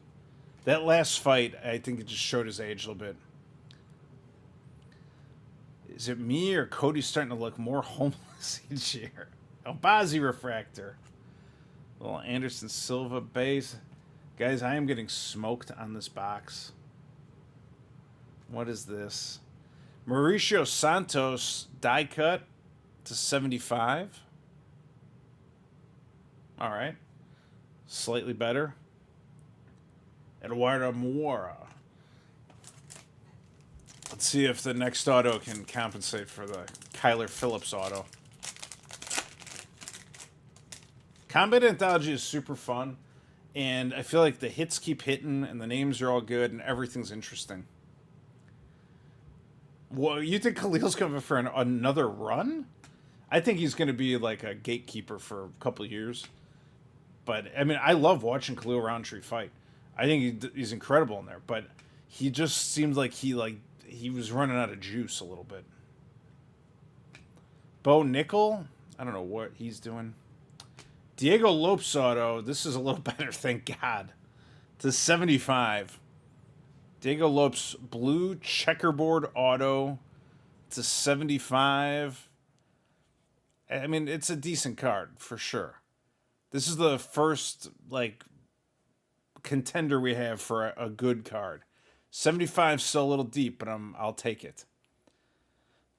That last fight, I think it just showed his age a little bit. Is it me or Cody starting to look more homeless each year? Obazi refractor. Little Anderson Silva base. Guys, I am getting smoked on this box. What is this? Mauricio Santos die cut to 75. All right. Slightly better. Eduardo Moura. Let's see if the next auto can compensate for the Kyler Phillips auto. Combat Anthology is super fun, and I feel like the hits keep hitting, and the names are all good, and everything's interesting. Well, you think Khalil's coming for another run? I think he's going to be like a gatekeeper for a couple of years. But, I mean, I love watching Khalil Roundtree fight. I think he's incredible in there, but he just seemed like he was running out of juice a little bit. Bo Nickel, I don't know what he's doing. Diego Lopes auto, this is a little better, thank God. To 75. Diego Lopes blue checkerboard auto to 75. I mean, it's a decent card for sure. This is the first like contender we have for a good card. 75 is still a little deep, but I'll take it.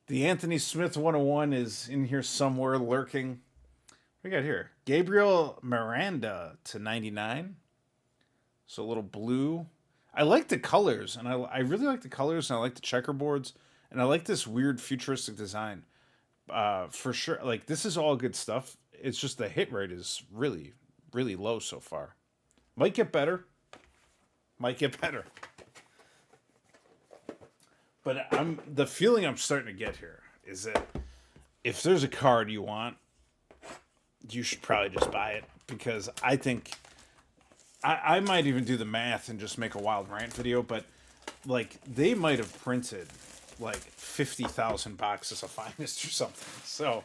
The Anthony Smith 101 is in here somewhere lurking. What do we got here? Gabriel Miranda to 99. So a little blue. I like the colors, and I really like the colors, and I like the checkerboards, and I like this weird futuristic design. For sure, like, this is all good stuff. It's just the hit rate is really, really low so far. Might get better. Might get better. But the feeling I'm starting to get here is that if there's a card you want, you should probably just buy it, because I think I might even do the math and just make a wild rant video, but like they might have printed like 50,000 boxes of Finest or something. So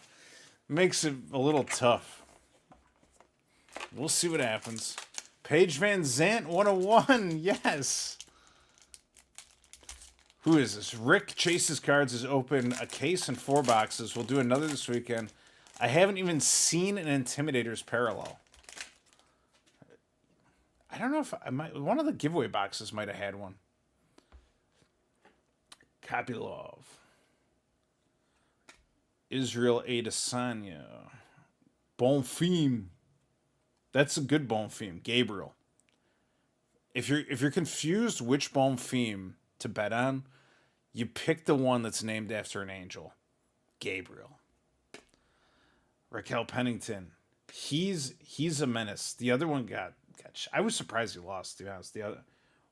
Makes it a little tough. We'll see what happens. Paige Van Zant 101. Yes. Who is this? Rick Chase's Cards has opened a case and 4 boxes. We'll do another this weekend. I haven't even seen an Intimidator's parallel. I don't know if I might. One of the giveaway boxes might have had one. Kopylov. Israel Adesanya. Bonfim. That's a good Bonfim. Gabriel. If you're confused which Bonfim to bet on, you pick the one that's named after an angel. Gabriel. Raquel Pennington. He's a menace. The other one got I was surprised he lost, to be honest. The other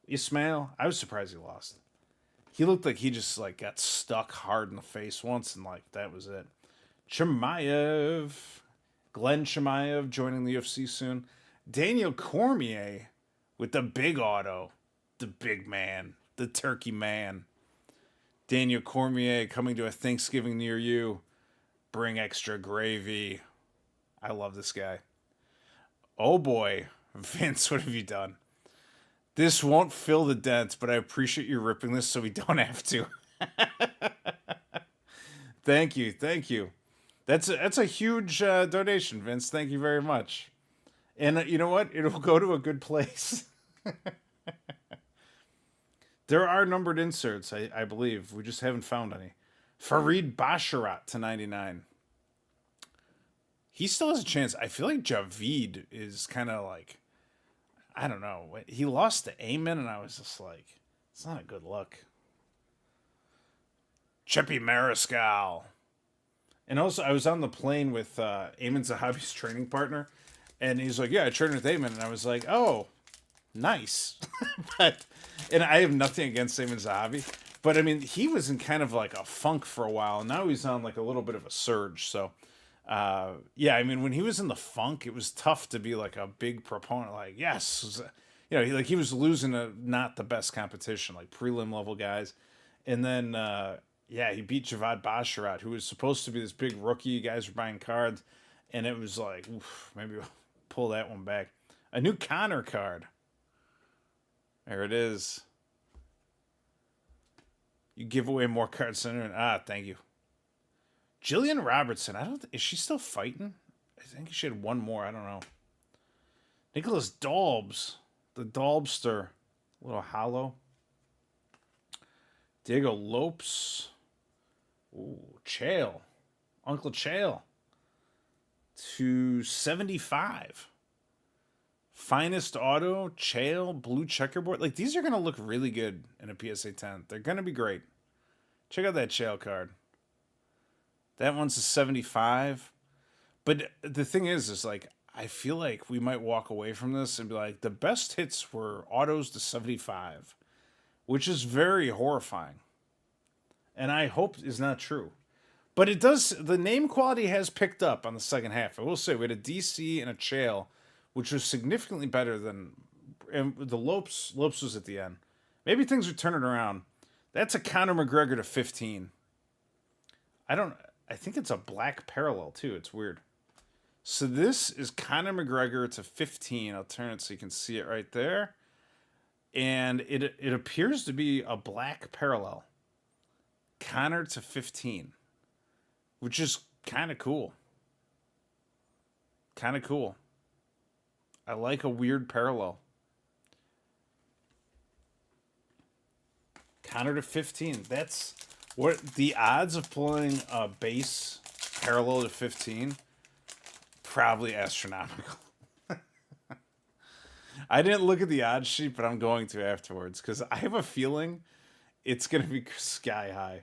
Ismail, I was surprised he lost. He looked like he just like got stuck hard in the face once and like that was it. Chimaev. Glenn Chimaev joining the UFC soon. Daniel Cormier with the big auto. The big man. The turkey man. Daniel Cormier coming to a Thanksgiving near you. Bring extra gravy. I love this guy. Oh boy. Vince, what have you done? This won't fill the dents, but I appreciate you ripping this so we don't have to. Thank you. That's a huge donation, Vince. Thank you very much. And you know what? It'll go to a good place. There are numbered inserts, I believe. We just haven't found any. Farid Basharat to 99. He still has a chance. I feel like Javid is kind of like, I don't know. He lost to Amen, and I was just like, it's not a good look. Cheppy Mariscal. And also, I was on the plane with Ayman Zahabi's training partner, and he's like, yeah, I trained with Ayman. And I was like, oh, nice. And I have nothing against Ayman Zahabi. But, I mean, he was in kind of like a funk for a while, and now he's on like a little bit of a surge. So, yeah, I mean, when he was in the funk, it was tough to be like a big proponent. Like, yes, you know, he was losing a not the best competition, like prelim level guys. And then, yeah, he beat Javad Basharat, who was supposed to be this big rookie. You guys were buying cards, and it was like, oof, maybe we'll pull that one back. A new Connor card. There it is. You give away more cards than thank you. Jillian Robertson. Is she still fighting? I think she had one more. I don't know. Nicholas Dalbs. The Dalbster. A little hollow. Diego Lopes. Ooh, Chael. Uncle Chael. To 75. Finest auto. Chael. Blue checkerboard. Like, these are going to look really good in a PSA 10. They're going to be great. Check out that Chael card. That one's a 75. But the thing is like, I feel like we might walk away from this and be like, the best hits were autos to 75, which is very horrifying. And I hope is not true. But it does, the name quality has picked up on the second half. I will say, we had a DC and a Chael, which was significantly better than, and the Lopes was at the end. Maybe things are turning around. That's a Conor McGregor to 15. I think it's a black parallel, too. It's weird. So this is Conor McGregor to 15. I'll turn it so you can see it right there. And it appears to be a black parallel. Conor to 15. Which is kind of cool. Kind of cool. I like a weird parallel. Conor to 15. That's what the odds of pulling a base parallel to 15. Probably astronomical. I didn't look at the odds sheet, but I'm going to afterwards because I have a feeling it's going to be sky high.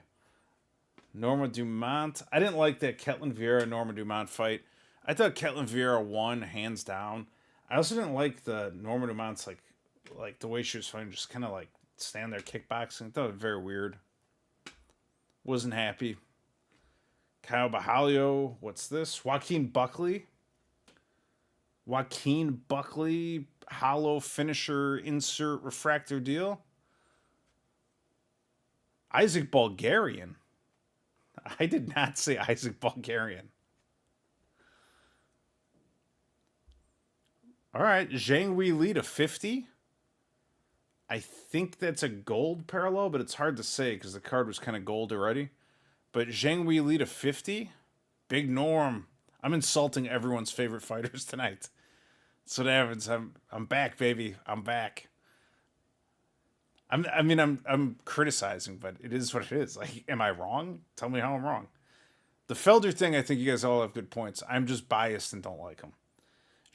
Norma Dumont. I didn't like that Ketlin Vieira Norma Dumont fight. I thought Ketlin Vieira won hands down. I also didn't like the Norma Dumont's like the way she was fighting, just kind of like stand there kickboxing. I thought it was very weird. Wasn't happy. Kyle Bahalio. What's this? Joaquin Buckley. Hollow finisher insert refractor deal. Isaac Bulgarian. I did not say Isaac Bulgarian. All right, Zhang Wei Li to 50. I think that's a gold parallel, but it's hard to say because the card was kind of gold already. But Zhang Wei Li to 50. Big Norm. I'm insulting everyone's favorite fighters tonight. That's what happens. I'm back, baby. I'm back. I'm criticizing, but it is what it is. Like, am I wrong? Tell me how I'm wrong. The Felder thing, I think you guys all have good points. I'm just biased and don't like him.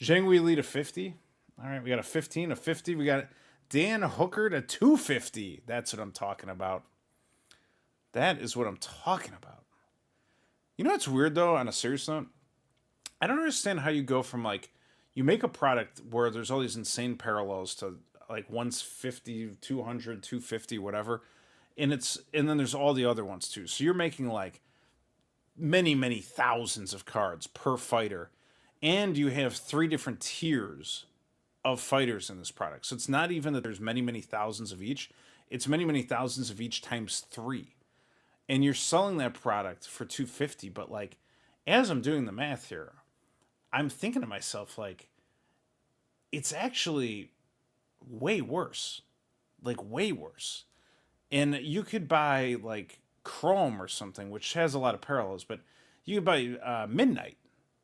Zhang Wei Li to 50. All right, we got a 15, a 50. We got Dan Hooker to 250. That's what I'm talking about. That is what I'm talking about. You know what's weird, though, on a serious note? I don't understand how you go from, like, you make a product where there's all these insane parallels to, like, 150, 200, 250, whatever. And then there's all the other ones, too. So you're making, like, many, many thousands of cards per fighter. And you have 3 different tiers of fighters in this product. So it's not even that there's many, many thousands of each. It's many, many thousands of each times 3. And you're selling that product for $250. But, like, as I'm doing the math here, I'm thinking to myself, like, it's actually way worse. Like, way worse. And you could buy, like, Chrome or something, which has a lot of parallels. But you could buy Midnight.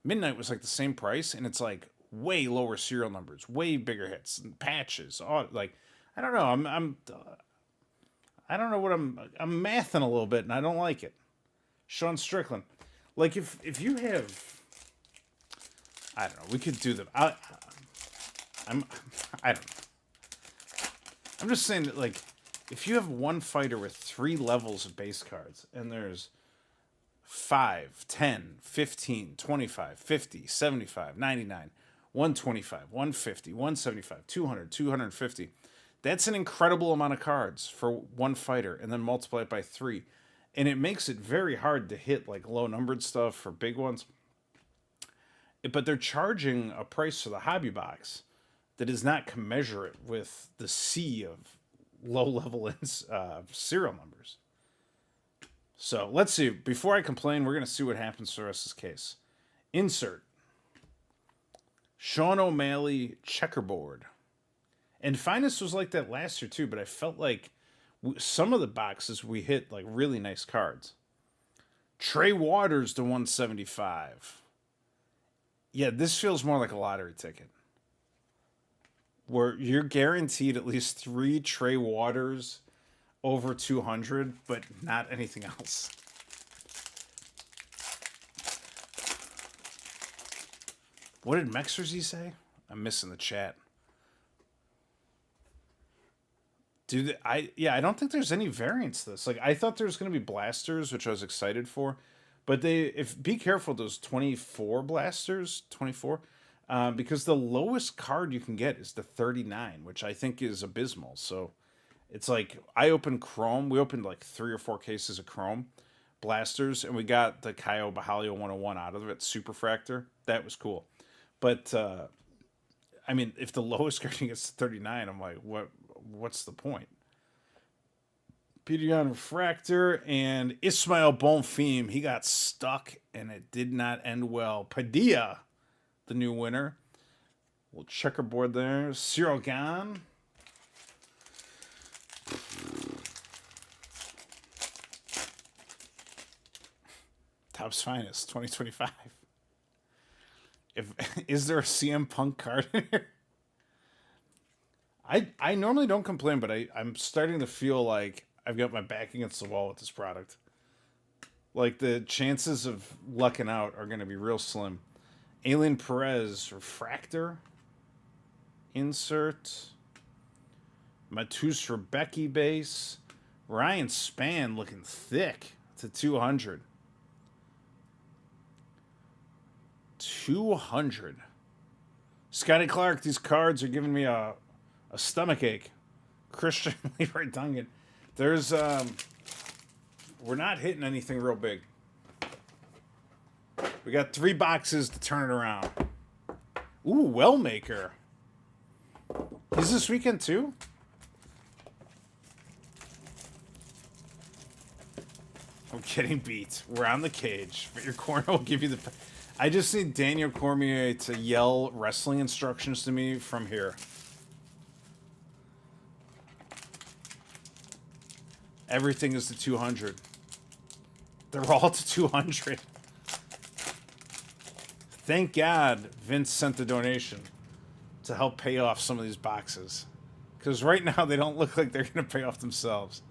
Midnight was, like, the same price. And it's, like, way lower serial numbers. Way bigger hits. And patches. All, like, I don't know. I don't know what I'm mathing a little bit, and I don't like it. Sean Strickland. Like, if you have... I don't know. We could do the... I don't know. I'm just saying that, like, if you have one fighter with 3 levels of base cards, and there's 5, 10, 15, 25, 50, 75, 99, 125, 150, 175, 200, 250... That's an incredible amount of cards for one fighter, and then multiply it by 3. And it makes it very hard to hit, like, low-numbered stuff for big ones. But they're charging a price for the hobby box that is not commensurate with the sea of low-level serial numbers. So, let's see. Before I complain, we're going to see what happens to the rest of this case. Insert. Sean O'Malley Checkerboard. And Finest was like that last year, too, but I felt like some of the boxes we hit, like, really nice cards. Trey Waters to 175. Yeah, this feels more like a lottery ticket. Where you're guaranteed at least 3 Trey Waters over 200, but not anything else. What did Mexerzy say? I'm missing the chat. I don't think there's any variance to this. Like, I thought there was going to be blasters, which I was excited for, but be careful those 24 blasters, 24, because the lowest card you can get is the 39, which I think is abysmal. So it's like I opened Chrome. We opened like 3 or 4 cases of Chrome blasters, and we got the Kaio Bahalio 101 out of it, Superfractor. That was cool, but I mean, if the lowest card gets 39, I'm like, what's the point? Pedion Refractor and Ismael Bonfim. He got stuck, and it did not end well. Padilla, the new winner. Little checkerboard there. Cyril Gahn. Topps Finest 2025. Is there a CM Punk card in here? I normally don't complain, but I'm starting to feel like I've got my back against the wall with this product. Like, the chances of lucking out are going to be real slim. Alien Perez Refractor. Insert. Matus Rebecki base. Ryan Spann looking thick to 200. 200. Scotty Clark, these cards are giving me a stomach ache. Christian Leroy Dungan. There's we're not hitting anything real big. We got 3 boxes to turn it around. Ooh, Wellmaker. He's this weekend too? I'm getting beat. We're on the cage, but your corner will give you the... I just need Daniel Cormier to yell wrestling instructions to me from here. Everything is to 200. They're all to 200. Thank God Vince sent the donation to help pay off some of these boxes. Because right now they don't look like they're going to pay off themselves.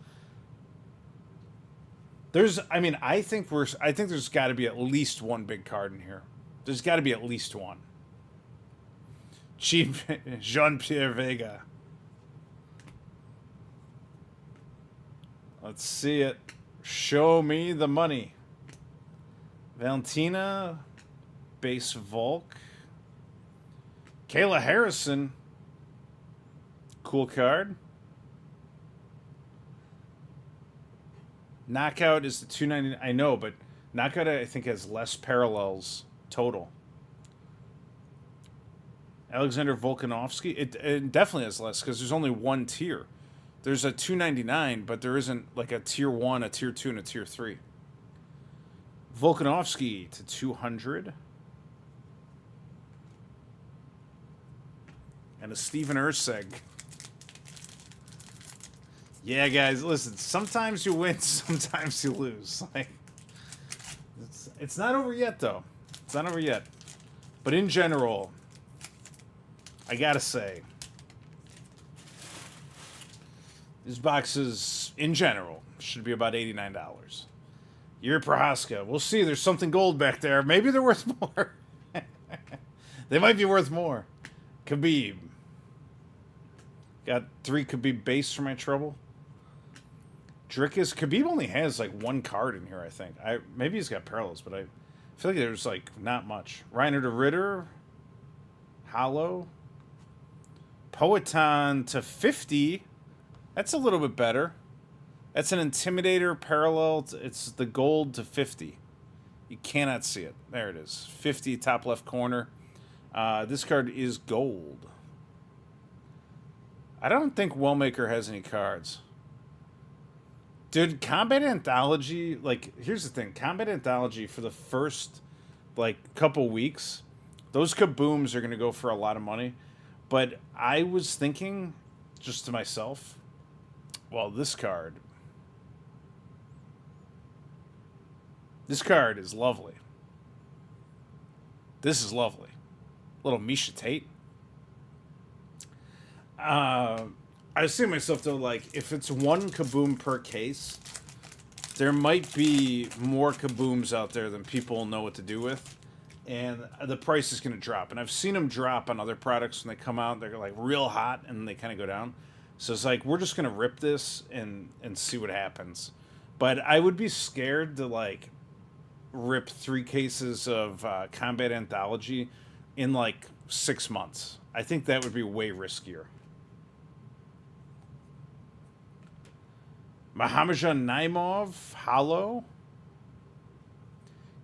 I think there's got to be at least one big card in here. There's got to be at least one. Jean-Pierre Vega. Let's see it. Show me the money. Valentina, base Volk. Kayla Harrison. Cool card. Knockout is the 299. I know, but Knockout I think has less parallels total. Alexander Volkanovski. It definitely has less because there's only one tier. There's a 299, but there isn't like a tier 1, a tier 2, and a tier 3. Volkanovski to 200. And a Steven Urseg. Yeah, guys, listen. Sometimes you win, sometimes you lose. Like, it's not over yet, though. It's not over yet. But in general, I gotta say, these boxes, in general, should be about $89. Yuri Prohaska. We'll see. There's something gold back there. Maybe they're worth more. They might be worth more. Khabib. Got 3 Khabib base for my trouble. Drickus. Khabib only has like 1 card in here, I think. Maybe he's got parallels, but I feel like there's like not much. Reiner de Ritter. Hollow. Poetan to 50. That's a little bit better. That's an Intimidator parallel. It's the gold to 50. You cannot see it. There it is. 50, top left corner. This card is gold. I don't think Wellmaker has any cards. Dude, Combat Anthology, like, here's the thing. Combat Anthology, for the first, like, couple weeks, those kabooms are going to go for a lot of money. But I was thinking, just to myself, well, this card is lovely. This is lovely. Little Misha Tate. I was saying to myself, though, like, if it's 1 kaboom per case, there might be more kabooms out there than people know what to do with. And the price is going to drop. And I've seen them drop on other products when they come out. They're, like, real hot, and they kind of go down. So it's like, we're just going to rip this and see what happens. But I would be scared to, like, rip 3 cases of Combat Anthology in, like, 6 months. I think that would be way riskier. Mahamajan Naimov, Hollow.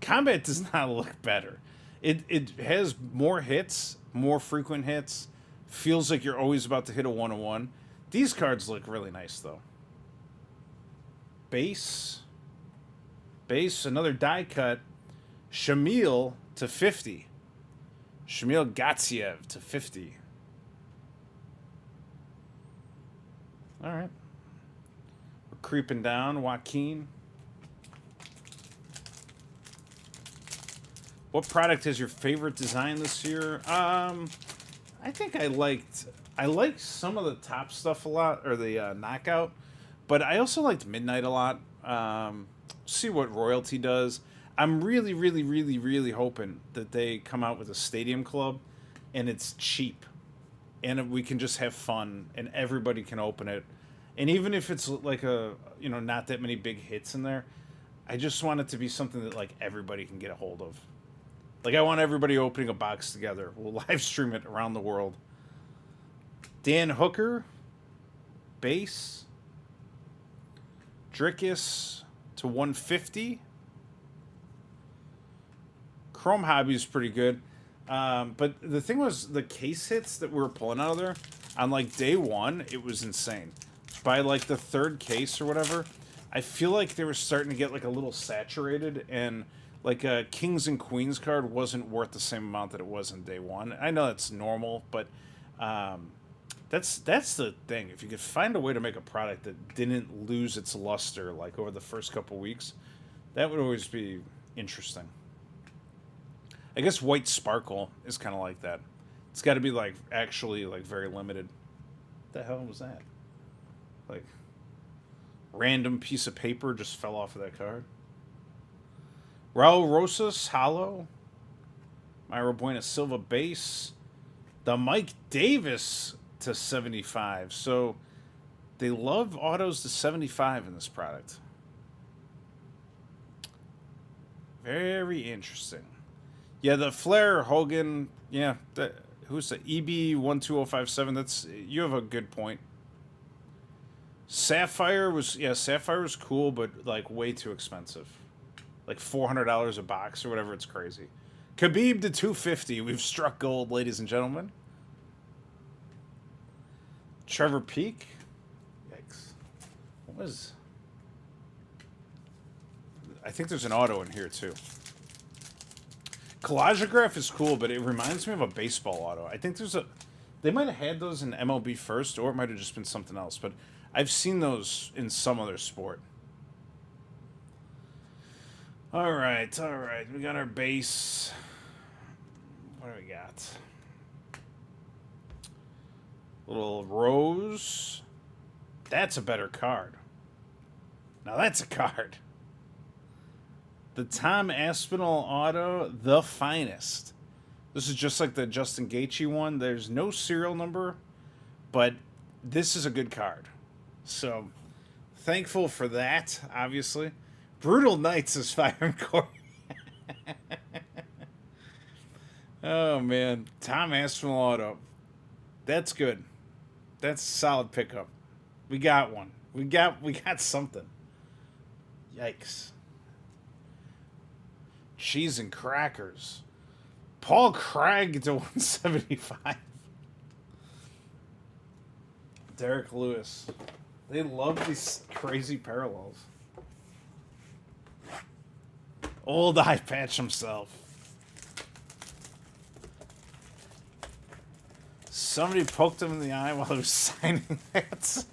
Combat does not look better. It has more hits, more frequent hits. Feels like you're always about to hit a 1-on-1. These cards look really nice, though. Base, another die cut. Shamil to 50. Shamil Gaethje to 50. All right. We're creeping down. Joaquin. What product is your favorite design this year? I think I liked some of the top stuff a lot, or the knockout, but I also liked Midnight a lot. See what Royalty does. I'm really, really, really, really hoping that they come out with a Stadium Club, and it's cheap, and we can just have fun, and everybody can open it. And even if it's like not that many big hits in there, I just want it to be something that like everybody can get a hold of. Like, I want everybody opening a box together. We'll live stream it around the world. Dan Hooker. Base. Drickus to 150. Chrome Hobby is pretty good. But the thing was, the case hits that we were pulling out of there, on, like, day 1, it was insane. By, like, the 3rd case or whatever, I feel like they were starting to get, like, a little saturated, and Like a Kings and Queens card wasn't worth the same amount that it was in day one. I know that's normal, but that's the thing. If you could find a way to make a product that didn't lose its luster like over the first couple weeks, that would always be interesting. I guess White Sparkle is kind of like that. It's got to be like actually like very limited. What the hell was that? Like random piece of paper just fell off of that card. Raul Rosas, Hollow. Myro Buena Silva base. The Mike Davis to 75. So they love autos to 75 in this product. Very interesting. Yeah, the Flair Hogan, yeah, who's the EB12057? That's, you have a good point. Sapphire was cool, but like way too expensive. Like $400 a box or whatever. It's crazy. Khabib to 250. We've struck gold, ladies and gentlemen. Trevor Peak. Yikes. What was... I think there's an auto in here, too. Collagograph is cool, but it reminds me of a baseball auto. I think there's a... They might have had those in MLB first, or it might have just been something else, but I've seen those in some other sport. All right. We got our base. What do we got? Little Rose. That's a better card. Now that's a card. The Tom Aspinall auto, the Finest. This is just like the Justin Gaethje one. There's no serial number, but this is a good card. So, thankful for that, obviously. Brutal Knights is Fire and Corey. Oh, man. Tom Aspinall auto. That's good. That's a solid pickup. We got one. We got something. Yikes. Cheese and crackers. Paul Craig to 175. Derek Lewis. They love these crazy parallels. Old eye patch himself. Somebody poked him in the eye while he was signing that.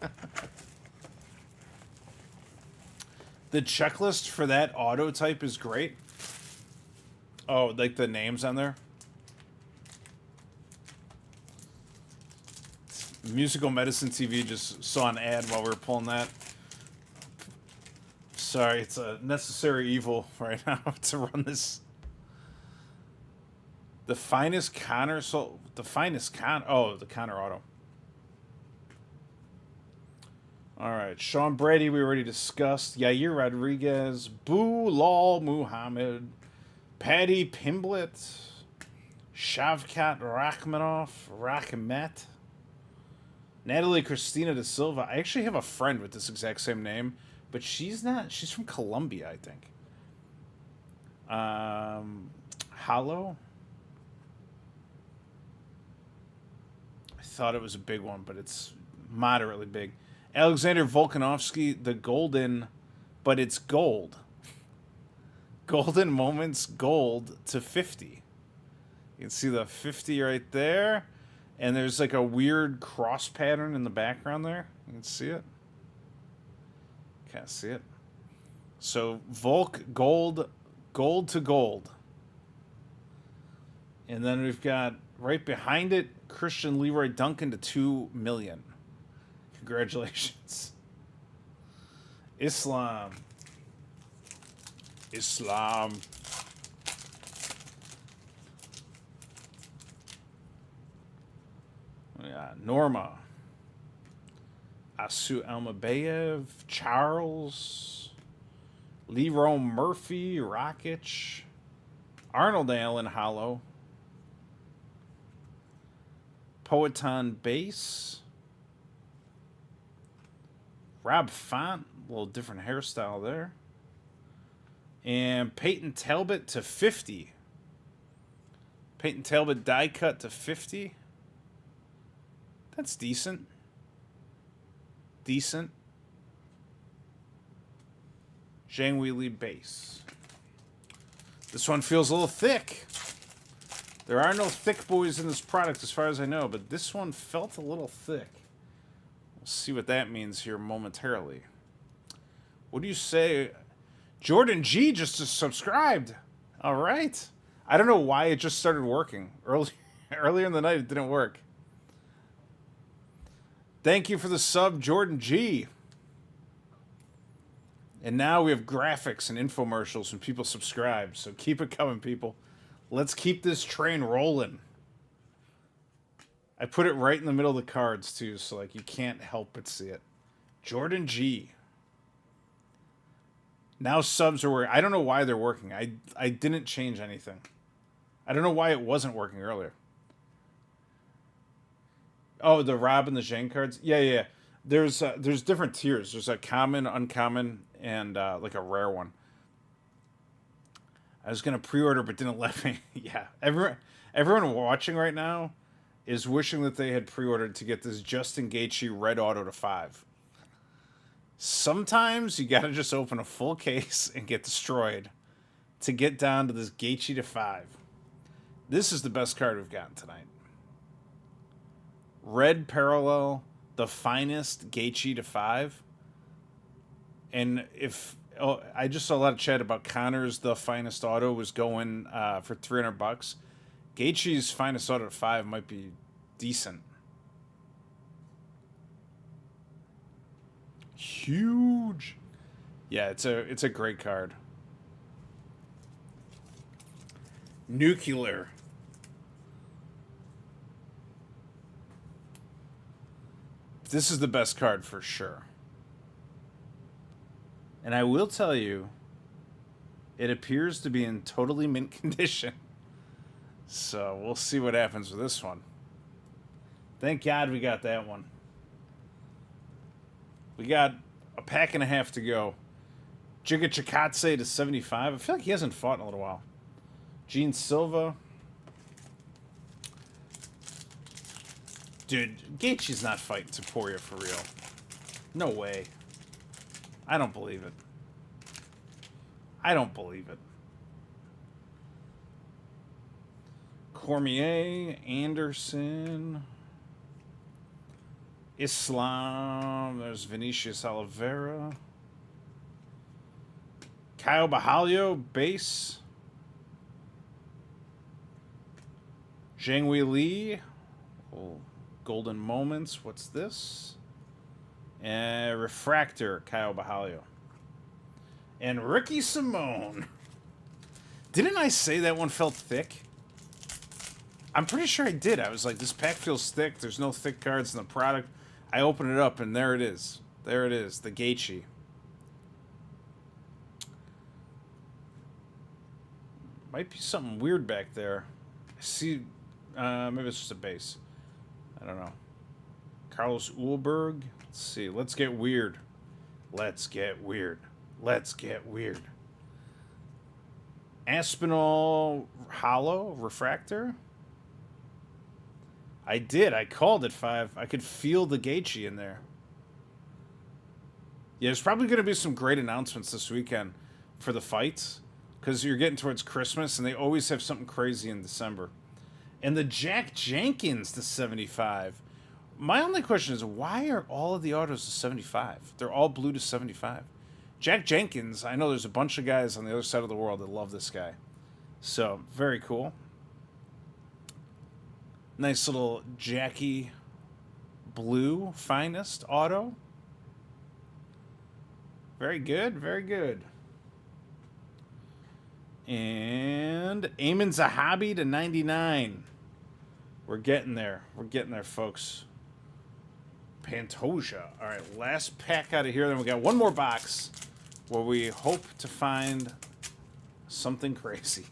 The checklist for that auto type is great. Oh, like the names on there? Musical Medicine TV just saw an ad while we were pulling that. Sorry, it's a necessary evil right now to run this. The Finest Connor, the Connor auto. All right, Sean Brady, we already discussed. Yair Rodriguez, Lal Muhammad, Paddy Pimblett, Shavkat Rakhmet, Natalie Christina da Silva. I actually have a friend with this exact same name, but she's not. She's from Colombia, I think. Hollow. I thought it was a big one, but it's moderately big. Alexander Volkanovski, the golden, but it's gold. Golden Moments gold to 50. You can see the 50 right there. And there's like a weird cross pattern in the background there. You can see it. Can't see it. So Volk gold to gold. And then we've got right behind it Christian Leroy Duncan to 2 million. Congratulations. Islam. Yeah, Norma. Asu Almabayev, Charles, Leroy Murphy, Rakic, Arnold Allen Hollow, Poetan Base, Rob Font, a little different hairstyle there, and Peyton Talbot to 50. Peyton Talbot die cut to 50. That's decent. Zhang Weili base. This one feels a little thick. There are no thick boys in this product as far as I know, but this one felt a little thick. We'll see what that means here momentarily. What do you say? Jordan G just subscribed. All right. I don't know why it just started working. Earlier in the night, it didn't work. Thank you for the sub, Jordan G. And now we have graphics and infomercials when people subscribe. So keep it coming, people. Let's keep this train rolling. I put it right in the middle of the cards, too, so like you can't help but see it. Jordan G. Now subs are working. I don't know why they're working. I didn't change anything. I don't know why it wasn't working earlier. Oh, the Rob and the Zhang cards? Yeah. There's different tiers. There's a common, uncommon, and like a rare one. I was going to pre-order, but didn't let me. Yeah. Everyone watching right now is wishing that they had pre-ordered to get this Justin Gaethje red auto to 5. Sometimes you got to just open a full case and get destroyed to get down to this Gaethje to 5. This is the best card we've gotten tonight. Red parallel, the finest Gaethje to 5. And I just saw a lot of chat about Connor's the finest auto was going for $300. Gaethje's finest auto to 5 might be decent. Huge. Yeah, it's a great card. Nuclear. This is the best card for sure. And I will tell you, it appears to be in totally mint condition. So we'll see what happens with this one. Thank God we got that one. We got a pack and a half to go. Giga Chikadze to 75. I feel like he hasn't fought in a little while. Gene Silva. Dude, Gaethje's not fighting Topuria for real. No way. I don't believe it. I don't believe it. Cormier, Anderson, Islam. There's Vinicius Oliveira. Kyle Bahalio, base. Zhang Wei Li. Oh, Golden Moments. What's this? Refractor, Kyle Bahalio. And Ricky Simone. Didn't I say that one felt thick? I'm pretty sure I did. I was like, this pack feels thick. There's no thick cards in the product. I open it up, and there it is. There it is, the Gaethje. Might be something weird back there. I see, maybe it's just a base. I don't know. Carlos Ulberg. Let's see. Let's get weird. Let's get weird. Let's get weird. Aspinall Hollow Refractor. I did. I called it 5. I could feel the Gaethje in there. Yeah, there's probably going to be some great announcements this weekend for the fights, because you're getting towards Christmas, and they always have something crazy in December. And the Jack Jenkins to 75. My only question is, why are all of the autos to 75? They're all blue to 75. Jack Jenkins, I know there's a bunch of guys on the other side of the world that love this guy. So, very cool. Nice little Jackie Blue Finest auto. Very good, very good. And Eamon Zahabi to 99. We're getting there. We're getting there, folks. Pantoja. All right, last pack out of here. Then we got one more box where we hope to find something crazy.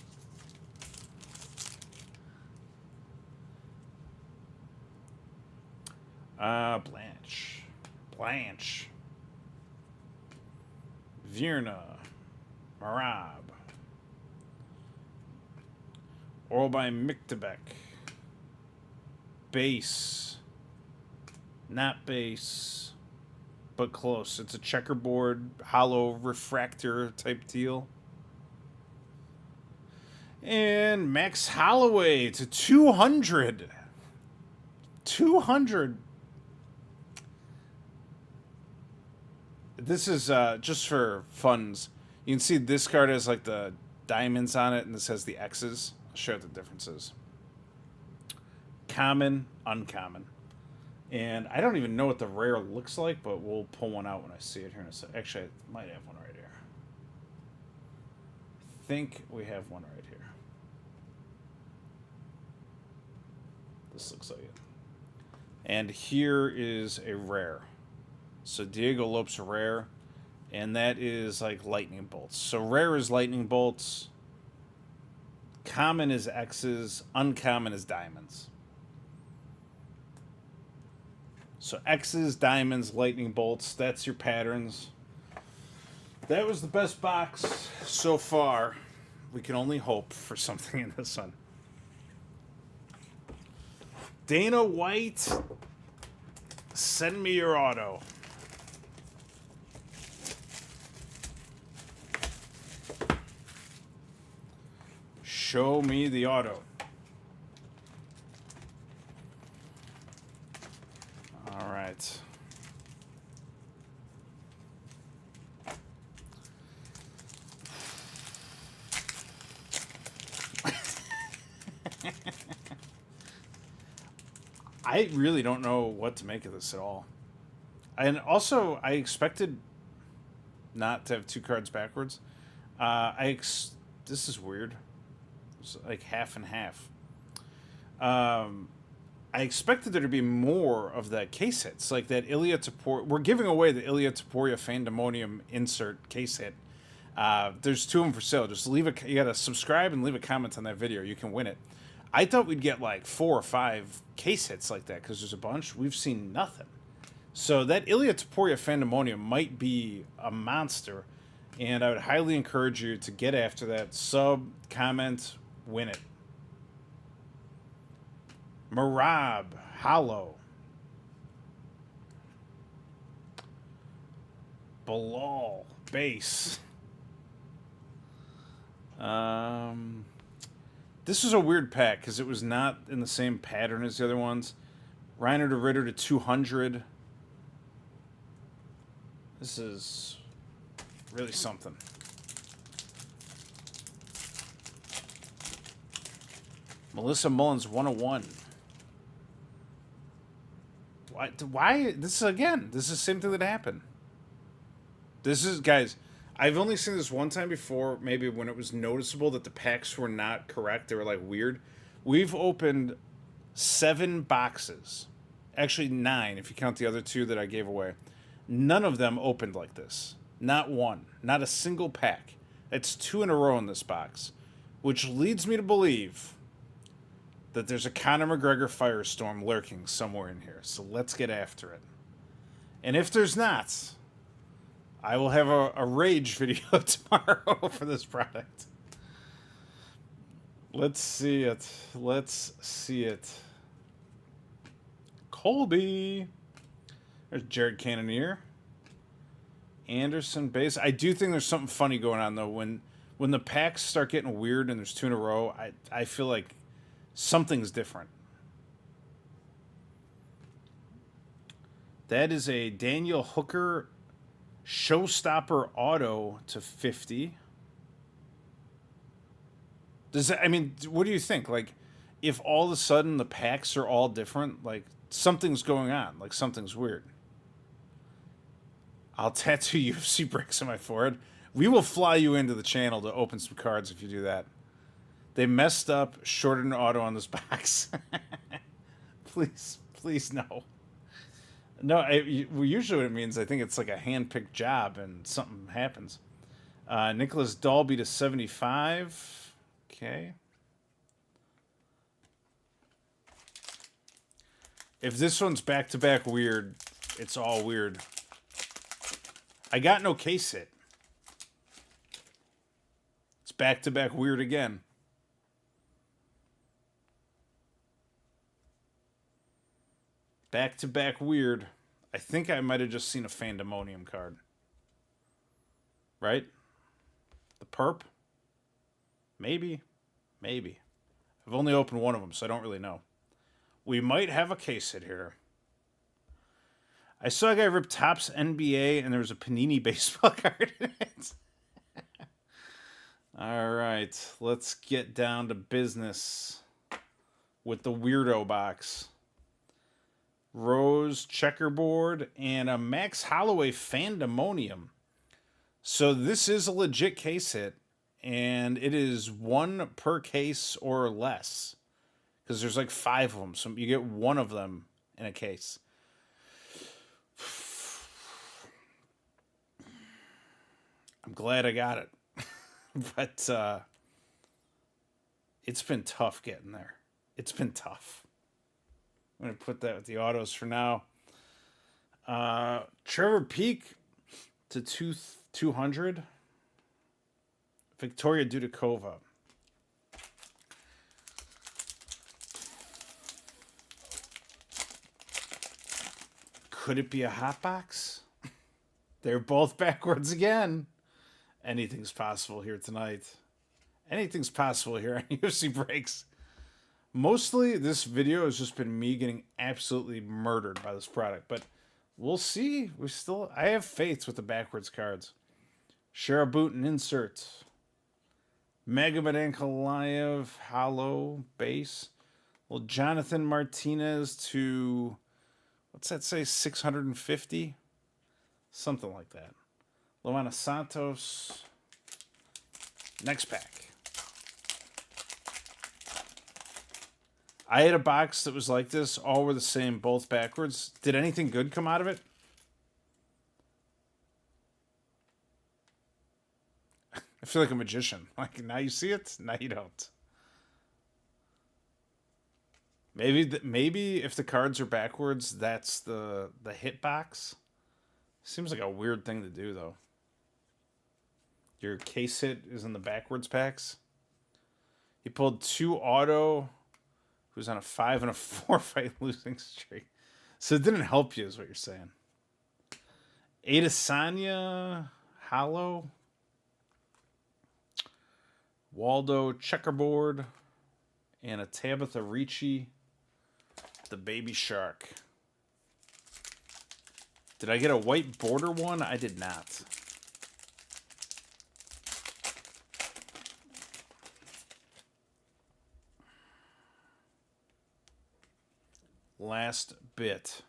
Blanche. Virna. Marab. Oral by Mictebek. Base. Not base, but close. It's a checkerboard, hollow refractor type deal. And Max Holloway to 200. 200. This is just for funds. You can see this card has like the diamonds on it, and this has the X's. I'll show you the differences. Common, uncommon. And I don't even know what the rare looks like, but we'll pull one out when I see it here in a second. Actually, I might have one right here. I think we have one right here. This looks like it. And here is a rare. So Diego Lopes rare. And that is like lightning bolts. So rare is lightning bolts. Common is X's. Uncommon is diamonds. So X's, diamonds, lightning bolts. That's your patterns. That was the best box so far. We can only hope for something in this one. Dana White, send me your auto. Show me the auto. All right. I really don't know what to make of this at all. And also, I expected not to have two cards backwards. This is weird. It's like half and half. I expected there to be more of the case hits, like that Ilya Taporia. We're giving away the Ilya Taporia Fandemonium insert case hit. There's two of them for sale. Just leave you gotta subscribe and leave a comment on that video. You can win it. I thought we'd get like 4 or 5 case hits like that because there's a bunch. We've seen nothing. So that Ilya Taporia Fandemonium might be a monster, and I would highly encourage you to get after that. Sub, comment, win it. Marab, Hollow. Bilal, base. This was a weird pack because it was not in the same pattern as the other ones. Reiner to Ritter to 200. This is really something. Melissa Mullins 101. Why? This is the same thing that happened. This is, guys, I've only seen this one time before, maybe when it was noticeable that the packs were not correct. They were like weird. We've opened 7 boxes. Actually 9 if you count the other 2 that I gave away. None of them opened like this. Not one. Not a single pack. It's 2 in a row in this box. Which leads me to believe that there's a Conor McGregor firestorm lurking somewhere in here. So let's get after it. And if there's not, I will have a rage video tomorrow for this product. Let's see it. Let's see it. Colby. There's Jared Cannonier. Anderson base. I do think there's something funny going on, though. When the packs start getting weird and there's 2 in a row, I feel like something's different. That is a Daniel Hooker Showstopper auto to 50. Does that, I mean, what do you think? Like, if all of a sudden the packs are all different, like, something's going on. Like, something's weird. I'll tattoo UFC bricks on my forehead. We will fly you into the channel to open some cards if you do that. They messed up, shorted an auto on this box. Please no. No, usually what it means, I think it's like a hand-picked job and something happens. Nicholas Dalby to 75. Okay. If this one's back-to-back weird, it's all weird. I got no case hit. It's back-to-back weird again. Back-to-back weird. I think I might have just seen a Fandemonium card. Right? The perp? Maybe. Maybe. I've only opened one of them, so I don't really know. We might have a case hit here. I saw a guy rip Topps NBA, and there was a Panini baseball card in it. All right, let's get down to business with the weirdo box. Rose checkerboard and a Max Holloway Fandemonium. So this is a legit case hit, and it is one per case or less, because there's like 5 of them, so you get one of them in a case. I'm glad I got it. But it's been tough getting there. It's been tough. I'm going to put that with the autos for now. Trevor Peak to 200. Victoria Dudikova. Could it be a hot box? They're both backwards again. Anything's possible here tonight. Anything's possible here on UFC Breaks. Mostly this video has just been me getting absolutely murdered by this product, but we'll see. I have faith with the backwards cards. Sharaboot and insert. Magomed Ankalaev, hollow base. Well, Jonathan Martinez to, what's that say, 650? Something like that. Luana Santos. Next pack. I had a box that was like this. All were the same, both backwards. Did anything good come out of it? I feel like a magician. Like, now you see it, now you don't. Maybe if the cards are backwards, that's the hit box. Seems like a weird thing to do, though. Your case hit is in the backwards packs. He pulled 2 auto, who's on a 5 and a 4 fight losing streak. So it didn't help you, is what you're saying. Adesanya, hollow. Waldo checkerboard. And a Tabitha Ricci, the baby shark. Did I get a white border one? I did not. Last bit.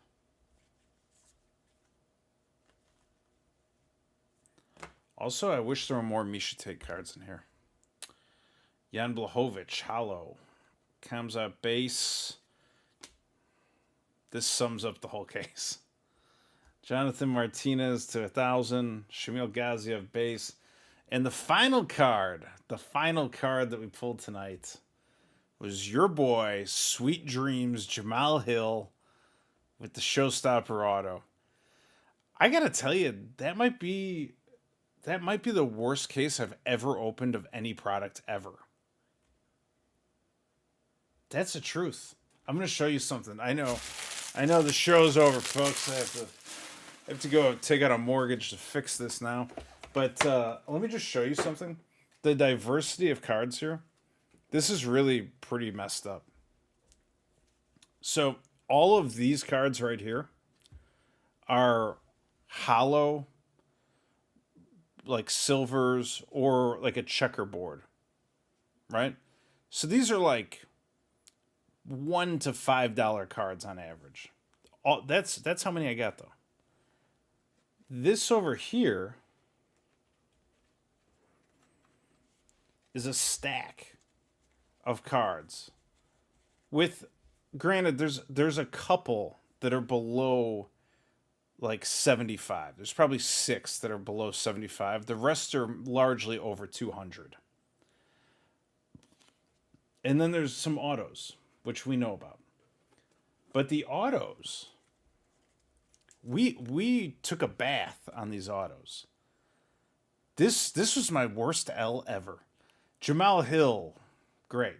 Also, I wish there were more Misha Tate cards in here. Jan Blachowicz, hollow. Kamzat base. This sums up the whole case. Jonathan Martinez to 1,000. Shamil Gaziev base. And the final card that we pulled tonight was your boy, Sweet Dreams, Jamal Hill, with the Showstopper auto. I gotta tell you, that might be the worst case I've ever opened of any product ever. That's the truth. I'm gonna show you something. I know the show's over, folks. I have to go take out a mortgage to fix this now. But let me just show you something. The diversity of cards here. This is really pretty messed up. So all of these cards right here are hollow, like silvers or like a checkerboard, right? So these are like $1 to $5 cards on average. That's how many I got though. This over here is a stack of cards. With, granted, there's a couple that are below like 75. There's probably 6 that are below 75. The rest are largely over 200. And then there's some autos, which we know about. But the autos, we took a bath on these autos. This was my worst L ever. Jamal Hill, great.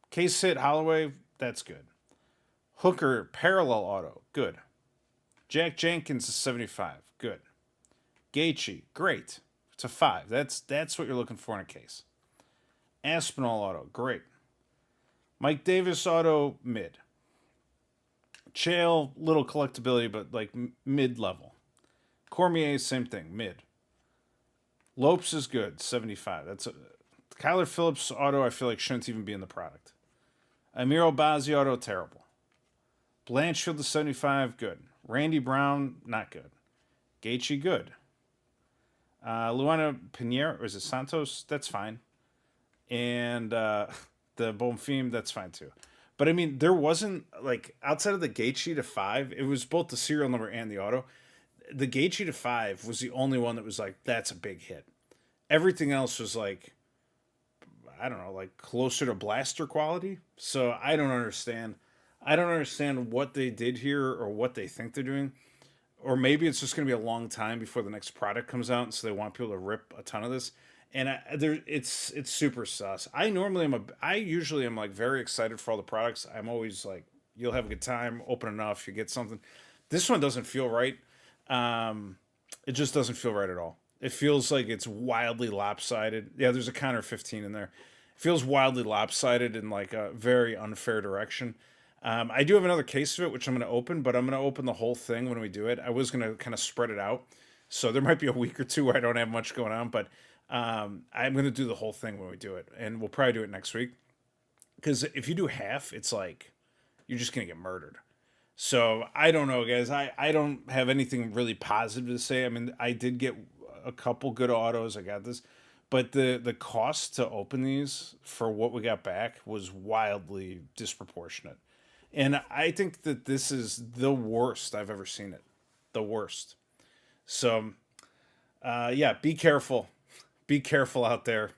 Case hit Holloway, that's good. Hooker parallel auto, good. Jack Jenkins is 75, good. Gaethje, great. It's a 5. That's what you're looking for in a case. Aspinall auto, great. Mike Davis auto, mid. Chael, little collectability, but like mid-level. Cormier, same thing, mid. Lopes is good, 75. That's a Kyler Phillips auto, I feel like shouldn't even be in the product. Amir Obazi auto, terrible. Blanchfield to 75, good. Randy Brown, not good. Gaethje, good. Luana Pinheiro, or is it Santos? That's fine. And the Bonfim, that's fine too. But I mean, there wasn't, like, outside of the Gaethje to 5, it was both the serial number and the auto. The Gaethje to 5 was the only one that was like, that's a big hit. Everything else was like, I don't know, like closer to blaster quality. So I don't understand. I don't understand what they did here or what they think they're doing. Or maybe it's just going to be a long time before the next product comes out, and so they want people to rip a ton of this. And it's super sus. I usually am like very excited for all the products. I'm always like, you'll have a good time, open enough, you get something. This one doesn't feel right. It just doesn't feel right at all. It feels like it's wildly lopsided. Yeah, there's a counter 15 in there. It feels wildly lopsided in like a very unfair direction. I do have another case of it, which I'm going to open, but I'm going to open the whole thing when we do it. I was going to kind of spread it out. So there might be a week or two where I don't have much going on, but I'm going to do the whole thing when we do it. And we'll probably do it next week. Because if you do half, it's like you're just going to get murdered. So I don't know, guys. I don't have anything really positive to say. I mean, I did get a couple good autos. I got this. But the cost to open these for what we got back was wildly disproportionate. And I think that this is the worst I've ever seen it. The worst. So, yeah, be careful. Be careful out there.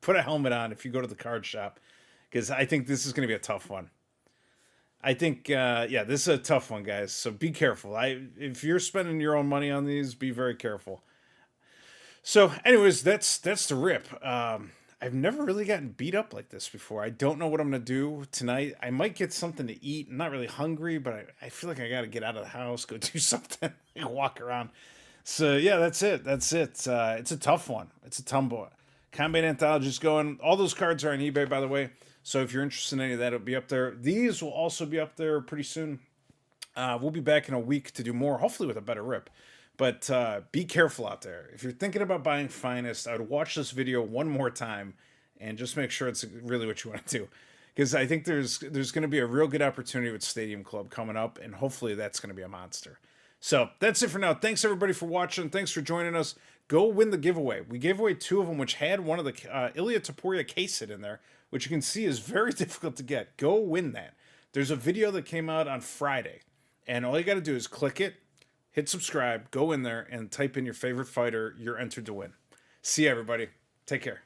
Put a helmet on if you go to the card shop. Because I think this is going to be a tough one. I think, yeah, this is a tough one, guys. So be careful. If you're spending your own money on these, be very careful. So, anyways, that's the rip. I've never really gotten beat up like this before. I don't know what I'm going to do tonight. I might get something to eat. I'm not really hungry, but I feel like I got to get out of the house, go do something, walk around. So, yeah, that's it. That's it. It's a tough one. It's a tumble. Combat Anthology is going. All those cards are on eBay, by the way. So if you're interested in any of that, it'll be up there. These will also be up there pretty soon. We'll be back in a week to do more, hopefully with a better rip. But be careful out there. If you're thinking about buying Finest, I would watch this video one more time and just make sure it's really what you want to do. Because I think there's going to be a real good opportunity with Stadium Club coming up, and hopefully that's going to be a monster. So that's it for now. Thanks, everybody, for watching. Thanks for joining us. Go win the giveaway. We gave away 2 of them, which had one of the Ilya Topuria case hit in there, which you can see is very difficult to get. Go win that. There's a video that came out on Friday, and all you got to do is click it, hit subscribe, go in there, and type in your favorite fighter. You're entered to win. See you, everybody. Take care.